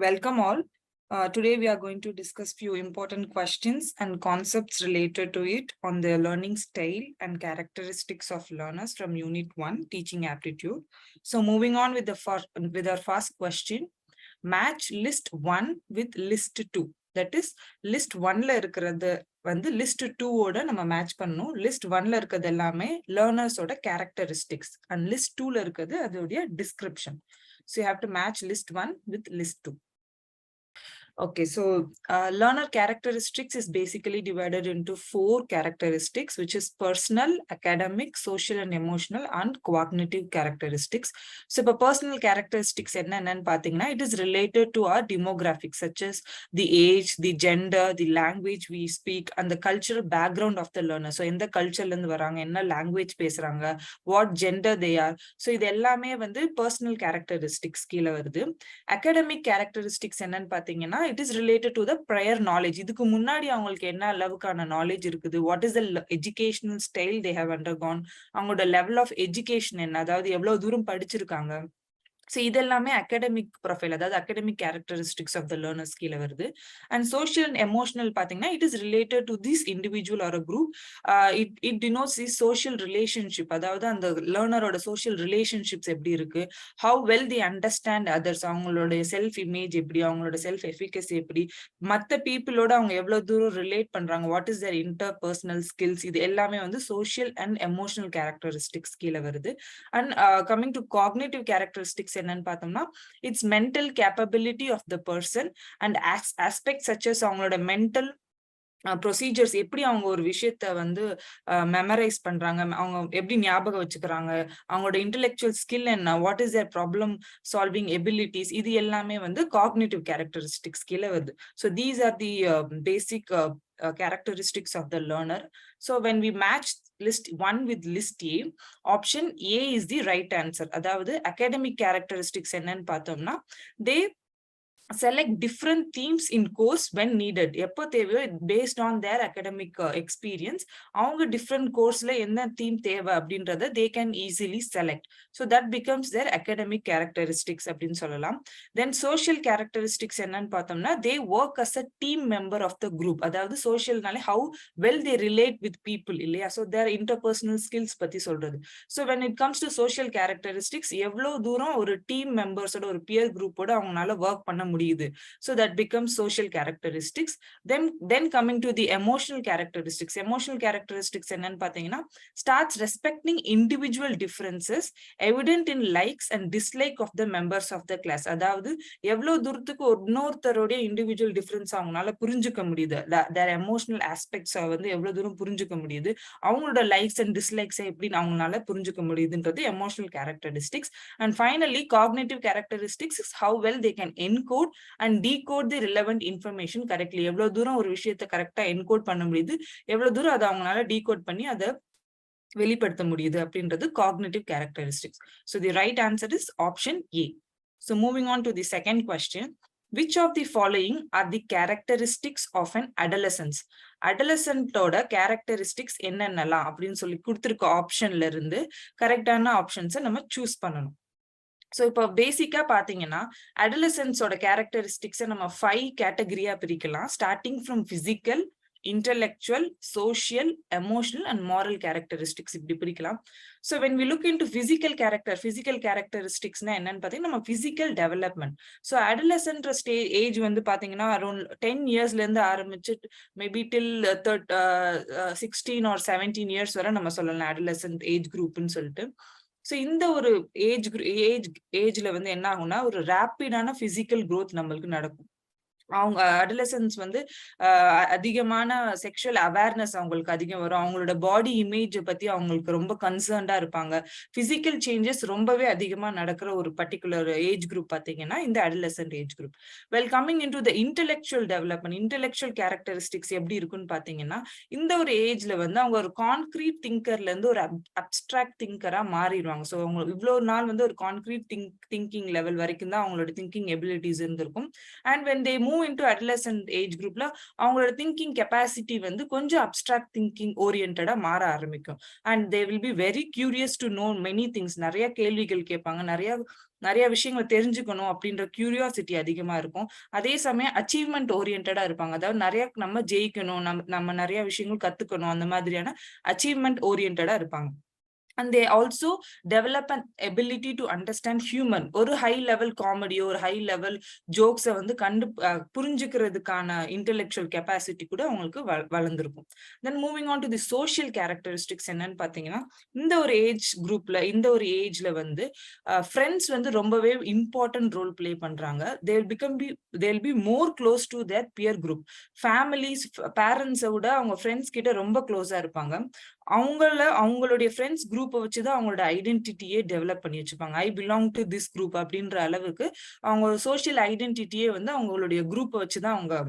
Welcome all. Today we are going to discuss few important questions and concepts related to it on the learning style and characteristics of learners from Unit 1, Teaching Aptitude. So moving on with our first question, match list 1 with list 2. That is, list 1ல இருக்கிறது வந்து list 2 ஓட நம்ம match பண்ணணும். list 1ல இருக்கிறது எல்லாமே learners ஓட characteristics and list 2ல இருக்கிறது அதோடைய description. So you have to match list 1 with list 2. Okay, so learner characteristics is basically divided into 4 characteristics, which is personal, academic, social and emotional, and cognitive characteristics. So for personal characteristics, it is related to our demographics, such as the age, the gender, the language we speak, and the cultural background of the learner. So in the culture, language பேசுறாங்க, what gender they are. So இது எல்லாமே வந்து personal characteristics கீழ வருது. Academic characteristics என்னன்னு பாத்தீங்கன்னா, it is related to the prior knowledge. இதுக்கு முன்னாடி அவங்களுக்கு என்ன அளவுக்கான knowledge இருக்குது, what is the educational style they have undergone, அவங்களோட level of education என்ன, அதாவது எவ்வளவு தூரம் படிச்சிருக்காங்க. So இதெல்லாமே academic profile, அதாவது academic characteristics of the learners கீழ வருது. And social and emotional பாத்தீங்கன்னா, it is related to this individual or a group. It denotes this social relationship, அதாவது அந்த learner-ஓட social relationships எப்படி இருக்கு, how well they understand others, அவங்களோட self image எப்படி, அவங்களோட self efficacy எப்படி, மத்த people-ஓட அவங்க எவ்வளவு தூரம் relate பண்றாங்க, what is their interpersonal skills, இது எல்லாமே வந்து social and emotional characteristics கீழ வருது. And coming to cognitive characteristics என்னன்னு பார்த்தோம்னா, it's mental capability of the person and aspects such as அவங்களோட mental ப்ரொசீஜர்ஸ், எப்படி அவங்க ஒரு விஷயத்த வந்து மெமரைஸ் பண்றாங்க, அவங்க எப்படி ஞாபகம் வச்சுக்கிறாங்க, அவங்களோட இன்டெலெக்சுவல் ஸ்கில் என்ன, what is there problem solving abilities, இது எல்லாமே வந்து காக்னிட்டிவ் கேரக்டரிஸ்டிக்ஸ் கீழே வருது. So these are the basic characteristics of the learner. So when we match list 1 with list A, option A is the right answer. அதாவது academic characteristics என்னன்னு பார்த்தோம்னா, they select different themes in course when needed. எப்போ தேவையோ, based on their academic experience, அவங்க different courseல என்ன theme தேவை அப்படின்றத they can easily select. So that becomes their academic characteristics அப்படின்னு சொல்லலாம். Then social characteristics என்னன்னு பார்த்தோம்னா, they work as a team member of the group. அதாவது socialனாலே how well they relate with people இல்லையா, so their interpersonal skills பத்தி சொல்றது. So when it comes to social characteristics, எவ்வளவு தூரம் ஒரு team members ஓட ஒரு peer group ஓட அவங்களால work பண்ண முடியுது. So that becomes social characteristics. Then coming to the emotional characteristics. Emotional characteristics என்னன்னு பாத்தீங்கன்னா, starts respecting individual differences evident in likes and dislike of the members of the class. அதாவது எவ்வளவு தூரத்துக்கு இன்னொருத்தருடைய இண்டிவிஜுவல் டிஃபரன்ஸ் அவங்களால புரிஞ்சுக்க முடியுது, their emotional aspects வந்து எவ்வளவு தூரம் புரிஞ்சுக்க முடியுது, அவங்களோட லைக்ஸ் அண்ட் டிஸ்லைக்ஸ் எப்படி அவங்களால புரிஞ்சுக்க முடியுதுன்றது emotional characteristics. And finally, cognitive characteristics is how well they can encode and decode the relevant information correctly. எவ்வளவு தூரம் ஒரு விஷயத்தை கரெக்டா என்கோட் பண்ண முடியுது, எவ்வளவு தூரம் அதை அவங்களால டீகோட் பண்ணி அதை வெளிப்படுத்த முடியுது அப்படின்றது cognitive characteristics. So the right answer is option A. So moving on to the second question, which of the following are the characteristics of an adolescent? Adolescent-ஓட characteristics என்னென்னலாம் அப்படின்னு சொல்லி கொடுத்திருக்க ஆப்ஷன்ல இருந்து கரெக்டான ஆப்ஷன்ஸை நம்ம சூஸ் பண்ணணும். ஸோ இப்போ பேசிக்கா பாத்தீங்கன்னா, அடலசன்ஸோட கேரக்டரிஸ்டிக்ஸை நம்ம 5 கேட்டகரியா பிரிக்கலாம், starting from physical, intellectual, social, emotional and moral characteristics இப்படி பிரிக்கலாம். So when we look into physical characteristics னா என்னன்னு பாத்தீங்கன்னா, நம்ம physical development. So adolescent age வந்து பாத்தீங்கன்னா around 10 yearsல இருந்து ஆரம்பிச்சு மேபி till 16 or 17 years வரை நம்ம சொல்லலாம் adolescent age groupன்னு சொல்லிட்டு. ஸோ இந்த ஒரு ஏஜ்ல வந்து என்ன ஆகும்னா, ஒரு ரேப்பிடான பிசிக்கல் growth நம்மளுக்கு நடக்கும். அவங்க அடலசன்ஸ் வந்து அதிகமான செக்ஷுவல் அவேர்னஸ் அவங்களுக்கு அதிகம் வரும், அவங்களோட பாடி இமேஜ் பத்தி அவங்களுக்கு ரொம்ப கன்சர்ன்டா இருப்பாங்க, பிசிக்கல் சேஞ்சஸ் ரொம்பவே அதிகமா நடக்கிற ஒரு பர்டிகுலர் ஏஜ் குரூப் பாத்தீங்கன்னா இந்த adolescent age group. Well coming in to the intellectual development, intellectual characteristics எப்படி இருக்குன்னு பாத்தீங்கன்னா, இந்த ஒரு ஏஜ்ல வந்து அவங்க ஒரு கான்கிரீட் திங்கர்ல இருந்து ஒரு அப்டிராக்ட் திங்கரா மாறிடுவாங்க. ஸோ அவங்க இவ்வளவு நாள் வந்து ஒரு கான்கிரீட் திங்கிங் லெவல் வரைக்கும் தான் அவங்களோட திங்கிங் எபிலிட்டிஸ் இருந்திருக்கும். And when they move move into adolescent age குரூப்ல அவங்களோட திங்கிங் கெப்பாசிட்டி வந்து கொஞ்சம் அப்டிராக்ட் திங்கிங் ஓரியன்டா மாற ஆரம்பிக்கும். And they will be very curious to know many things. நிறைய கேள்விகள் கேட்பாங்க, நிறைய விஷயங்களை தெரிஞ்சுக்கணும் அப்படின்ற கியூரியாசிட்டி அதிகமா இருக்கும். அதே சமயம் அச்சீவ்மெண்ட் ஓரியன்டா இருப்பாங்க. அதாவது நிறைய நம்ம ஜெயிக்கணும், நம்ம நிறைய விஷயங்கள் கத்துக்கணும், அந்த மாதிரியான அச்சீவ்மெண்ட் ஓரியன்டா இருப்பாங்க. And they also develop an ability to understand human. ஒரு ஹை லெவல் காமெடியோ ஒரு ஹை லெவல் ஜோக்ஸை வந்து புரிஞ்சுக்கிறதுக்கான இன்டெலெக்சுவல் கெப்பாசிட்டி கூட அவங்களுக்கு வளர்ந்துருக்கும். Then moving on to the social characteristics என்னன்னு பாத்தீங்கன்னா, இந்த ஒரு ஏஜ் குரூப்ல இந்த ஒரு ஏஜ்ல வந்து ஃப்ரெண்ட்ஸ் வந்து ரொம்பவே இம்பார்ட்டன்ட் ரோல் பிளே பண்றாங்க. they'll be more close to their peer group. Families, பேரண்ட்ஸை விட அவங்க ஃப்ரெண்ட்ஸ் கிட்ட ரொம்ப க்ளோஸா இருப்பாங்க. அவங்களுடைய ஃப்ரெண்ட்ஸ் குரூப்பை வச்சுதான் அவங்களோட ஐடென்டிட்டியே டெவலப் பண்ணி வச்சுப்பாங்க. I belong to this group அப்படின்ற அளவுக்கு அவங்க சோஷியல் ஐடென்டிட்டியே வந்து அவங்களுடைய குரூப்பை வச்சுதான் அவங்க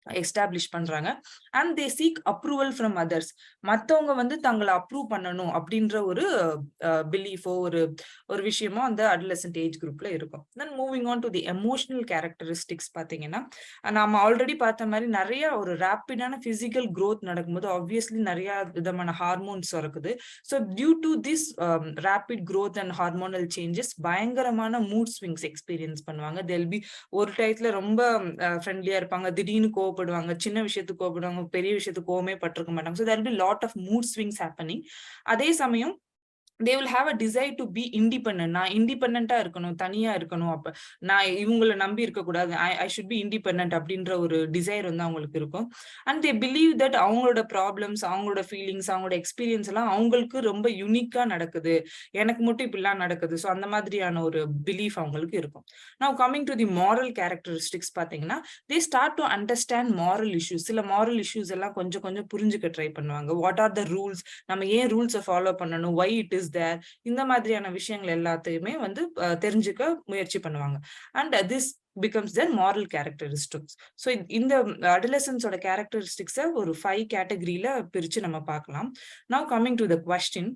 எஸ்டாப்ளிஷ் பண்றாங்க. And they seek approval from others. மத்தவங்க வந்து தங்களை அப்ரூவ் பண்ணணும் அப்படின்ற ஒரு பிலீஃபோ ஒரு விஷயமோ அந்த அடலசன்ட் ஏஜ் குரூப்ல இருக்கும். Then moving on to the emotional characteristics பாத்தீங்கன்னா, நம்ம ஆல்ரெடி பார்த்த மாதிரி நிறைய ஒரு ரேப்பிடான பிசிக்கல் growth நடக்கும்போது ஆப்வியஸ்லி நிறைய விதமான ஹார்மோன்ஸ் இருக்குது. So due to this rapid growth and hormonal changes பயங்கரமான மூட் ஸ்விங்ஸ் எக்ஸ்பீரியன்ஸ் பண்ணுவாங்க. தெல் பி ஒரு டயத்துல ரொம்ப ஃப்ரெண்ட்லியா இருப்பாங்க, திடீர்னு கோவப்படுவாங்க, சின்ன விஷயத்துக்கு கோவப்படுவாங்க, பெரிய விஷயத்துக்கு கோவமே பட்டிருக்க மாட்டாங்க. So there will be lot of mood swings happening. அதே சமயம் they will have a desire to be independent. நான் இண்டிபெண்டா இருக்கணும், தனியா இருக்கணும், அப்ப நான் இவங்களை நம்பி இருக்க கூடாது, ஐ ஷுட் பி இண்டிபெண்டன்ட் அப்படின்ற ஒரு டிசைர் வந்து அவங்களுக்கு இருக்கும். அண்ட் தே பிலீவ் தட் அவங்களோட ப்ராப்ளம்ஸ், அவங்களோட ஃபீலிங்ஸ், அவங்களோட எக்ஸ்பீரியன்ஸ் எல்லாம் அவங்களுக்கு ரொம்ப யூனிக்கா நடக்குது, எனக்கு மட்டும் இப்படிலாம் நடக்குது. ஸோ அந்த மாதிரியான ஒரு பிலீஃப் அவங்களுக்கு இருக்கும். Now coming to the moral characteristics பாத்தீங்கன்னா, they start to understand moral issues. சில moral issues எல்லாம் கொஞ்சம் கொஞ்சம் புரிஞ்சுக்க ட்ரை பண்ணுவாங்க. வாட் ஆர் த ரூல்ஸ், நம்ம ஏன் ரூல்ஸை ஃபாலோ பண்ணணும், why it is there, இந்த மாதிரியான விஷயங்கள் எல்லாத்தையுமே வந்து தெரிஞ்சுக்க முயற்சி பண்ணுவாங்க. And this becomes their moral characteristics. So இந்த adolescence ஓட characteristics ஒரு 5 கேட்டகரியில பிரிச்சு நம்ம பார்க்கலாம். Now coming to the question,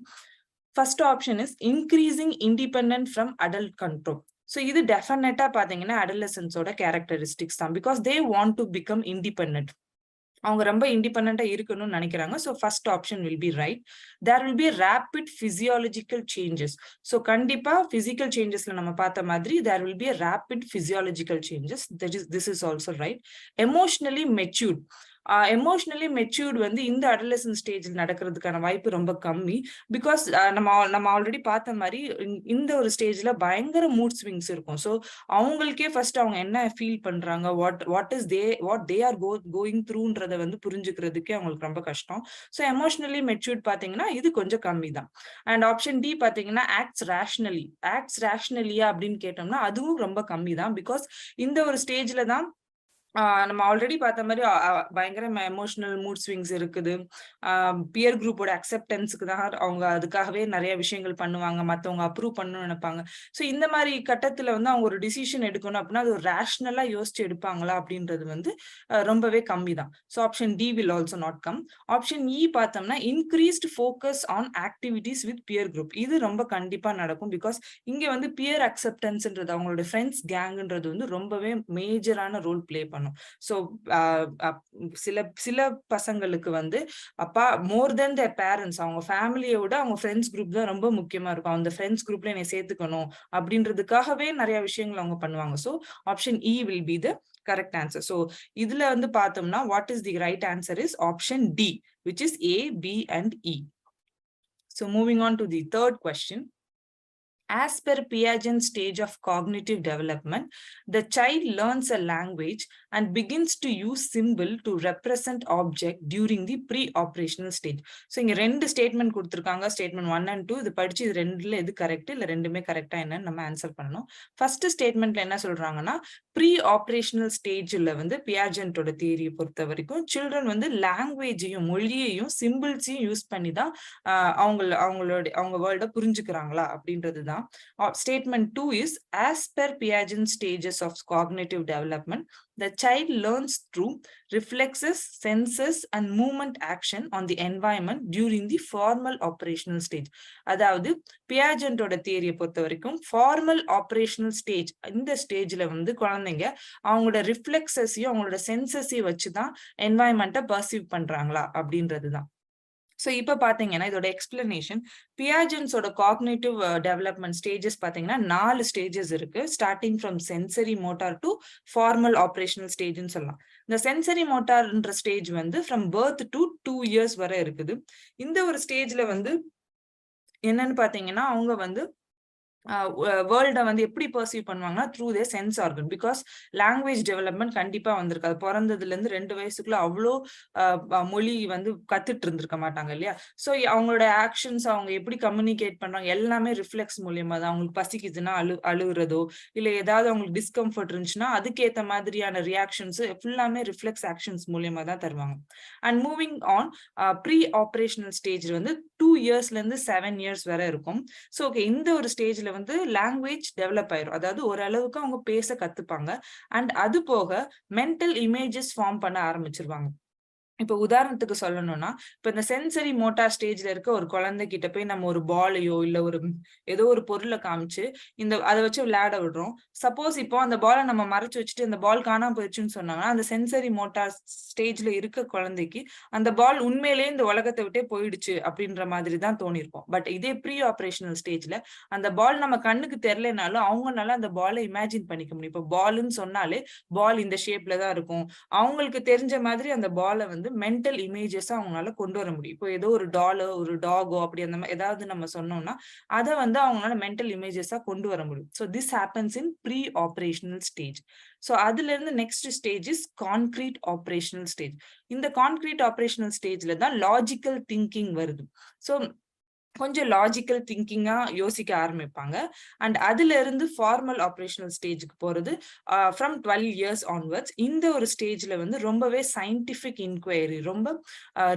first option is increasing independent from adult control. So இது டெஃபினட்டா பாத்தீங்கன்னா adolescence ஓட characteristics தான், because they want to become independent. அவங்க ரொம்ப இண்டிபெண்டா இருக்கணும்னு நினைக்கிறாங்க. So first option will be right. There will be rapid physiological changes. So கண்டிப்பா பிசிக்கல் சேஞ்சஸ்ல நம்ம பார்த்த மாதிரி there will be rapid physiological changes. This is also right. Emotionally matured. Emotionally matured வந்து இந்த அடலசன்ட் ஸ்டேஜில் நடக்கிறதுக்கான வாய்ப்பு ரொம்ப கம்மி. பிகாஸ் நம்ம ஆல்ரெடி பார்த்த மாதிரி இந்த ஒரு ஸ்டேஜ்ல பயங்கர மூட் ஸ்விங்ஸ் இருக்கும். ஸோ அவங்களுக்கே ஃபர்ஸ்ட் அவங்க என்ன ஃபீல் பண்றாங்க, வாட் தே ஆர் கோயிங் த்ரூன்றதை வந்து புரிஞ்சுக்கிறதுக்கே அவங்களுக்கு ரொம்ப கஷ்டம். ஸோ எமோஷனலி மெச்சூர்ட் பாத்தீங்கன்னா இது கொஞ்சம் கம்மி தான். அண்ட் ஆப்ஷன் டி பாத்தீங்கன்னா ஆக்ட்ஸ் ரேஷனலியா அப்படின்னு கேட்டோம்னா அதுவும் ரொம்ப கம்மி தான். பிகாஸ் இந்த ஒரு ஸ்டேஜ்ல தான் நம்ம ஆல்ரெடி பார்த்த மாதிரி பயங்கர எமோஷனல் மூட் ஸ்விங்ஸ் இருக்குது. பியர் குரூப்போட அக்செப்டன்ஸுக்கு தான் அவங்க அதுக்காகவே நிறைய விஷயங்கள் பண்ணுவாங்க, மற்றவங்க அப்ரூவ் பண்ணணும்னு நினைப்பாங்க. ஸோ இந்த மாதிரி கட்டத்துல வந்து அவங்க ஒரு டிசிஷன் எடுக்கணும் அப்படின்னா அது ஒரு ரேஷனலா யோசிச்சு எடுப்பாங்களா அப்படின்றது வந்து ரொம்பவே கம்மி தான். So option D will also not come. Option E பார்த்தோம்னா increased focus on activities with peer group. இது ரொம்ப கண்டிப்பா நடக்கும். பிகாஸ் இங்க வந்து பியர் அக்செப்டன்ஸ்ன்றது அவங்களோட ஃப்ரெண்ட்ஸ் கேங்ன்றது வந்து ரொம்பவே மேஜரான ரோல் பிளே பண்ணும். ஸோ சில பசங்களுக்கு வந்து அப்பா மோர் தென் தேர் பேரண்ட்ஸ், அவங்க ஃபேமிலியை விட அவங்க ஃப்ரெண்ட்ஸ் குரூப் தான் ரொம்ப முக்கியமா இருக்கும். அந்த ஃப்ரெண்ட்ஸ் குரூப்ல என்னை சேர்த்துக்கணும் அப்படின்றதுக்காகவே நிறைய விஷயங்கள் அவங்க பண்ணுவாங்க. So option E will be the correct answer. So இதுல வந்து பார்த்தோம்னா what is the right answer is option D, which is A, B and E. So moving on to the third question. As per Piaget's stage of cognitive development, the child learns a language and begins to use symbol to represent object during the pre-operational stage. So இங்க ரெண்டு statement கொடுத்திருக்காங்க, statement 1 and 2. இது படிச்சு இது ரெண்டுல எது correct இல்ல ரெண்டுமே கரெக்டா என்னன்னு நம்ம ஆன்சர் பண்ணணும். ஃபர்ஸ்ட் ஸ்டேட்மெண்ட்ல என்ன சொல்றாங்கன்னா, ப்ரீ ஆப்ரேஷனல் ஸ்டேஜ்ல வந்து பியாஜென்ட்டோட தியரியை பொறுத்த வரைக்கும் சில்ட்ரன் வந்து லாங்குவேஜையும் மொழியையும் சிம்பிள்ஸையும் யூஸ் பண்ணி தான் அவங்க வேர்ல்ட புரிஞ்சுக்கிறாங்களா அப்படின்றதுதான். பார்க்கலாம். Statement 2 is, as per Piaget stages of cognitive development, the child learns through reflexes, senses, and movement action on the environment during the formal operational stage. அதாவது பியாஜென்டோட தியரியை பொறுத்த வரைக்கும் ஃபார்மல் ஆப்ரேஷனல் ஸ்டேஜ், இந்த ஸ்டேஜ்ல வந்து குழந்தைங்க அவங்களோட ரிஃப்ளெக்ஸஸையும் அவங்களோட சென்சஸையும் வச்சுதான் என்வாயன்மெண்ட்டை பர்சீவ் பண்றாங்களா அப்படின்றதுதான். ஸோ இப்போ பார்த்தீங்கன்னா இதோட எக்ஸ்பிளனேஷன், பியாஜென்ஸோட காக்னிட்டிவ் டெவலப்மெண்ட் ஸ்டேஜஸ் பார்த்தீங்கன்னா 4 ஸ்டேஜஸ் இருக்கு. Starting from sensory motor to formal operational ஸ்டேஜ்னு சொல்லலாம். இந்த சென்சரி மோட்டார்ன்ற ஸ்டேஜ் வந்து ஃப்ரம் பர்த் டு 2 years வரை இருக்குது. இந்த ஒரு ஸ்டேஜ்ல வந்து என்னன்னு பார்த்தீங்கன்னா அவங்க வந்து வேர்ல்ட வந்து எப்படி பர்சீவ் பண்ணுவாங்கன்னா through there sense organ. Because language development கண்டிப்பா வந்திருக்காது. பிறந்ததுல இருந்து 2 வயசுக்குள்ள அவ்வளோ மொழி வந்து கத்துட்டு இருந்திருக்க மாட்டாங்க இல்லையா? ஸோ அவங்களோட ஆக்ஷன்ஸ், அவங்க எப்படி கம்யூனிகேட் பண்றாங்க எல்லாமே ரிஃப்ளெக்ஸ் மூலியமா தான். அவங்களுக்கு பசிக்குதுன்னா அழுகுறதோ, இல்ல ஏதாவது அவங்களுக்கு டிஸ்கம்ஃபர்ட் இருந்துச்சுன்னா அதுக்கேற்ற மாதிரியான ரியாக்ஷன்ஸ் ஃபுல்லாமே ரிஃப்ளெக்ஸ் ஆக்ஷன்ஸ் மூலியமா தான் தருவாங்க. And moving on, pre operational stage வந்து 2 yearsல இருந்து 7 years வரை இருக்கும். ஸோ ஓகே, இந்த ஒரு ஸ்டேஜ்ல வந்து லாங்குவேஜ் டெவலப் ஆயிரும். அதாவது ஓரளவுக்கு அவங்க பேச கத்துப்பாங்க. அண்ட் அது போக மென்டல் இமேஜஸ் ஃபார்ம் பண்ண ஆரம்பிச்சிருவாங்க. இப்ப உதாரணத்துக்கு சொல்லணும்னா, இப்ப இந்த சென்சரி மோட்டார் ஸ்டேஜ்ல இருக்க ஒரு குழந்தை கிட்ட போய் நம்ம ஒரு பாலையோ இல்ல ஒரு ஏதோ ஒரு பொருளை காமிச்சு அதை வச்சு விளையாட விடுறோம். சப்போஸ் இப்போ அந்த பாலை நம்ம மறைச்சு வச்சுட்டு அந்த பால் காணாம போயிடுச்சுன்னு சொன்னாங்கன்னா, அந்த சென்சரி மோட்டார் ஸ்டேஜ்ல இருக்க குழந்தைக்கு அந்த பால் உண்மையிலேயே இந்த உலகத்தை விட்டே போயிடுச்சு அப்படின்ற மாதிரி தான் தோணிருக்கும். பட் இதே ப்ரீ ஆப்ரேஷனல் ஸ்டேஜ்ல அந்த பால் நம்ம கண்ணுக்கு தெரியலனாலும் அவங்கனால அந்த பாலை இமேஜின் பண்ணிக்க முடியும். இப்போ பால்னு சொன்னாலே பால் இந்த ஷேப்ல தான் இருக்கும். அவங்களுக்கு தெரிஞ்ச மாதிரி அந்த பாலை வந்து மென்டல் இமேஜஸ் அவங்களால கொண்டு வர முடியும். இப்போ ஏதோ ஒரு டாலோ ஒரு டாகோ அப்படி அந்த மாதிரி ஏதாவது நம்ம சொன்னோம்னா அதை வந்து அவங்களால மென்டல் இமேஜஸா கொண்டு வர முடியும். So this happens in pre operational stage. So அதுல இருந்து next stage is concrete operational stage. இந்த கான்கிரீட் ஆப்ரேஷனல் ஸ்டேஜ்ல தான் லாஜிக்கல் திங்கிங் வருது. ஸோ கொஞ்சம் லாஜிக்கல் திங்கிங்கா யோசிக்க ஆரம்பிப்பாங்க. அண்ட் அதுல இருந்து ஃபார்மல் ஆப்ரேஷனல் ஸ்டேஜுக்கு போறது ஃப்ரம் 12 years ஆன்வர்ட்ஸ். இந்த ஒரு ஸ்டேஜ்ல வந்து ரொம்பவே சயின்டிபிக் இன்கொயரி, ரொம்ப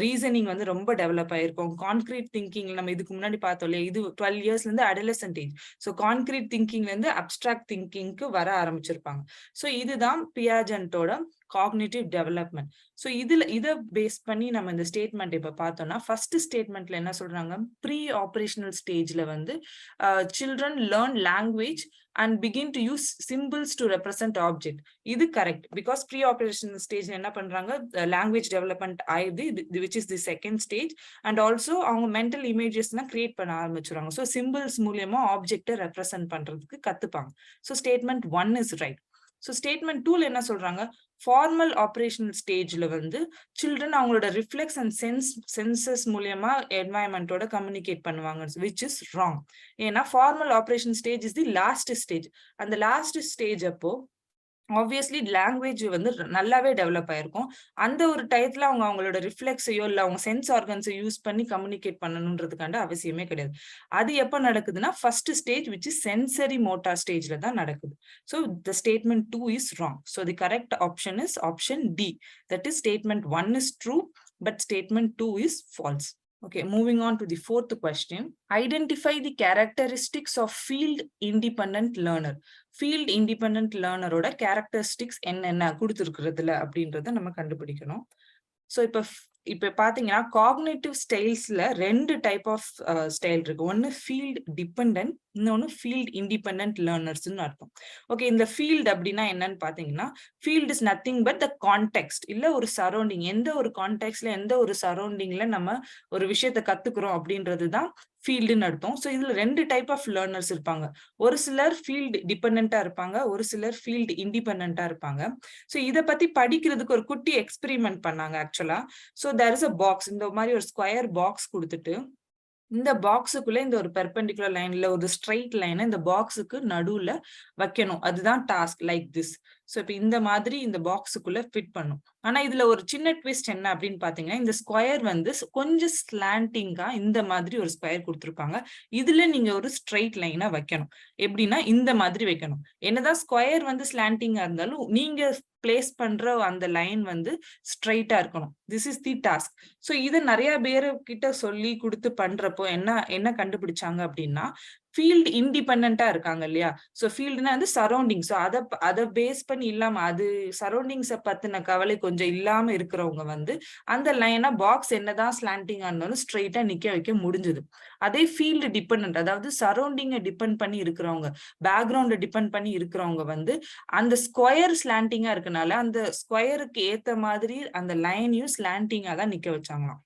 ரீசனிங் வந்து ரொம்ப டெவலப் ஆயிருக்கும். கான்கிரீட் திங்கிங் நம்ம இதுக்கு முன்னாடி பார்த்தோம் இல்லையா, இது 12 yearsல இருந்து அடலசன்ட் ஏஜ். ஸோ கான்கிரீட் திங்கிங்ல இருந்து அப்டிராக்ட் திங்கிங்க்கு வர ஆரம்பிச்சிருப்பாங்க. ஸோ இதுதான் பியாஜென்டோட காக்னிட்டிவ் டெவலப்மெண்ட். ஸோ இதை பேஸ் பண்ணி நம்ம இந்த ஸ்டேட்மெண்ட் இப்ப பார்த்தோம்னா, ஃபர்ஸ்ட் ஸ்டேட்மெண்ட்ல என்ன சொல்றாங்க, ப்ரீ ஆப்ரேஷனல் ஸ்டேஜ்ல வந்து children learn language and begin to use symbols to represent object. இது கரெக்ட். பிகாஸ் ப்ரீ ஆப்ரேஷனல் ஸ்டேஜ்ல என்ன பண்றாங்க, லாங்குவேஜ் டெவலப்மெண்ட் ஆயுது, which is the second stage. And also அவங்க மென்டல் இமேஜஸ் எல்லாம் கிரியேட் பண்ண ஆரம்பிச்சிருவாங்க. ஸோ சிம்பிள்ஸ் மூலியமா ஆப்ஜெக்டை ரெப்ரசென்ட் பண்றதுக்கு கத்துப்பாங்க. So statement 1 is right. So statement 2ல என்ன சொல்றாங்க, ஃபார்மல் ஆப்ரேஷனல் ஸ்டேஜ்ல வந்து சில்ட்ரன் அவங்களோட ரிஃப்ளெக்ஸ் அண்ட் சென்சஸ் மூலியமா என்வாயன்மெண்டோட கம்யூனிகேட் பண்ணுவாங்க, விச் இஸ் ராங். ஏன்னா formal operation stage is the last stage. அந்த லாஸ்ட் ஸ்டேஜ் அப்போ ஆப்வியஸ்லி லாங்குவேஜ் வந்து நல்லாவே டெவலப் ஆயிருக்கும். அந்த ஒரு டயத்துல அவங்க அவங்களோட ரிஃப்ளெக்ஸையோ இல்ல அவங்க சென்ஸ் ஆர்கன்ஸை யூஸ் பண்ணி கம்யூனிகேட் பண்ணணுன்றதுக்காண்ட அவசியமே கிடையாது. அது எப்ப நடக்குதுன்னா first stage which is sensory motor ஸ்டேஜ்ல தான் நடக்குது. So the statement 2 is wrong. So the correct option is option D. That is statement 1 is true but statement 2 is false. Okay, moving on to the fourth question. Identify the characteristics of field independent learner. Field independent learner ஓட characteristics என்னென்ன கொடுத்திருக்கிறதுல அப்படின்றத நம்ம கண்டுபிடிக்கணும். So இப்ப பாத்தீங்கன்னா cognitive ஸ்டைல்ஸ்ல 2 type of style இருக்கு. ஒன்னு field dependent, இன்னொன்னு ஃபீல்ட் இண்டிபெண்டன்ட் லேர்னர்ஸ்னு அர்த்தம். ஓகே, இந்த ஃபீல்ட் அப்படின்னா என்னன்னு பாத்தீங்கன்னா, field is nothing but the context, இல்ல ஒரு சரௌண்டிங். எந்த ஒரு கான்டெக்ஸ்ட்ல எந்த ஒரு சரௌண்டிங்ல நம்ம ஒரு விஷயத்த கத்துக்கிறோம் அப்படின்றதுதான் ஃபீல்டுன்னு அர்த்தம். ஸோ இதுல 2 டைப் ஆஃப் லேர்னர்ஸ் இருப்பாங்க. ஒரு சிலர் ஃபீல்டு டிபெண்டா இருப்பாங்க, ஒரு சிலர் ஃபீல்டு இண்டிபெண்டா இருப்பாங்க. ஸோ இதை பத்தி படிக்கிறதுக்கு ஒரு குட்டி எக்ஸ்பெரிமெண்ட் பண்ணாங்க ஆக்சுவலா. So there is a box, இந்த மாதிரி ஒரு ஸ்கொயர் பாக்ஸ் கொடுத்துட்டு இந்த பாக்ஸுக்குள்ள இந்த ஒரு பெர்பெண்டிகுலர் லைன்ல ஒரு ஸ்ட்ரைட் லைன் இந்த பாக்ஸுக்கு நடுவுல வைக்கணும். அதுதான் டாஸ்க், லைக் திஸ். ஸோ இப்ப இந்த மாதிரி இந்த பாக்ஸுக்குள்ள ஃபிட் பண்ணும். ஆனா இதுல ஒரு சின்ன ட்விஸ்ட் என்ன அப்படின்னு பாத்தீங்கன்னா, இந்த ஸ்கொயர் வந்து கொஞ்சம் ஸ்லாண்டிங்கா இந்த மாதிரி ஒரு ஸ்கொயர் கொடுத்துருப்பாங்க. இதுல நீங்க ஒரு ஸ்ட்ரைட் லைனா வைக்கணும். எப்படின்னா இந்த மாதிரி வைக்கணும். என்னதான் ஸ்கொயர் வந்து ஸ்லாண்டிங்கா இருந்தாலும் நீங்க பிளேஸ் பண்ற அந்த லைன் வந்து ஸ்ட்ரைட்டா இருக்கணும். This is the task. So இதை நிறைய பேரு கிட்ட சொல்லி கொடுத்து பண்றப்போ என்ன கண்டுபிடிச்சாங்க அப்படின்னா, ஃபீல்டு இண்டிபெண்டா இருக்காங்க இல்லையா? ஸோ ஃபீல்டுனா வந்து சரௌண்டிங். ஸோ அதை பேஸ் பண்ணி இல்லாம அது சரௌண்டிங்ஸை பத்தின கவலை கொஞ்சம் இல்லாம இருக்கிறவங்க வந்து அந்த லைனா பாக்ஸ் என்னதான் ஸ்லாண்டிங்கா இருந்தாலும் ஸ்ட்ரெயிட்டா நிக்க வைக்க முடிஞ்சது. அதே ஃபீல்டு டிபெண்ட், அதாவது சரௌண்டிங்கை டிபெண்ட் பண்ணி இருக்கிறவங்க, பேக்ரவுண்டை டிபெண்ட் பண்ணி இருக்கிறவங்க வந்து அந்த ஸ்கொயர் ஸ்லாண்டிங்கா இருக்கனால அந்த ஸ்கொயருக்கு ஏத்த மாதிரி அந்த லைனையும் ஸ்லாண்டிங்கா தான் நிக்க வச்சாங்களாம்.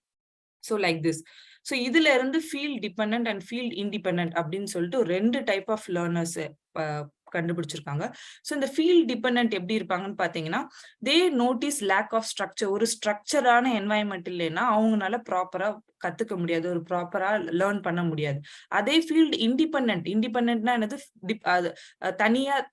So like this. ஸோ இதுல இருந்து field dependent and field independent அப்படின்னு சொல்லிட்டு 2 டைப் ஆஃப் லேர்னர்ஸ் கண்டுபிடிச்சிருக்காங்க. ஸோ இந்த ஃபீல்ட் டிபெண்டன்ட் எப்படி இருப்பாங்கன்னு பாத்தீங்கன்னா, they notice lack of structure. ஒரு ஸ்ட்ரக்சரான என்வாயன்மெண்ட் இல்லைன்னா அவங்களால ப்ராப்பரா கத்துக்க முடியாது, ஒரு ப்ராப்பரா லேர்ன் பண்ண முடியாது. அதே ஃபீல்ட் இண்டிபெண்டன்ட்னா என்னது?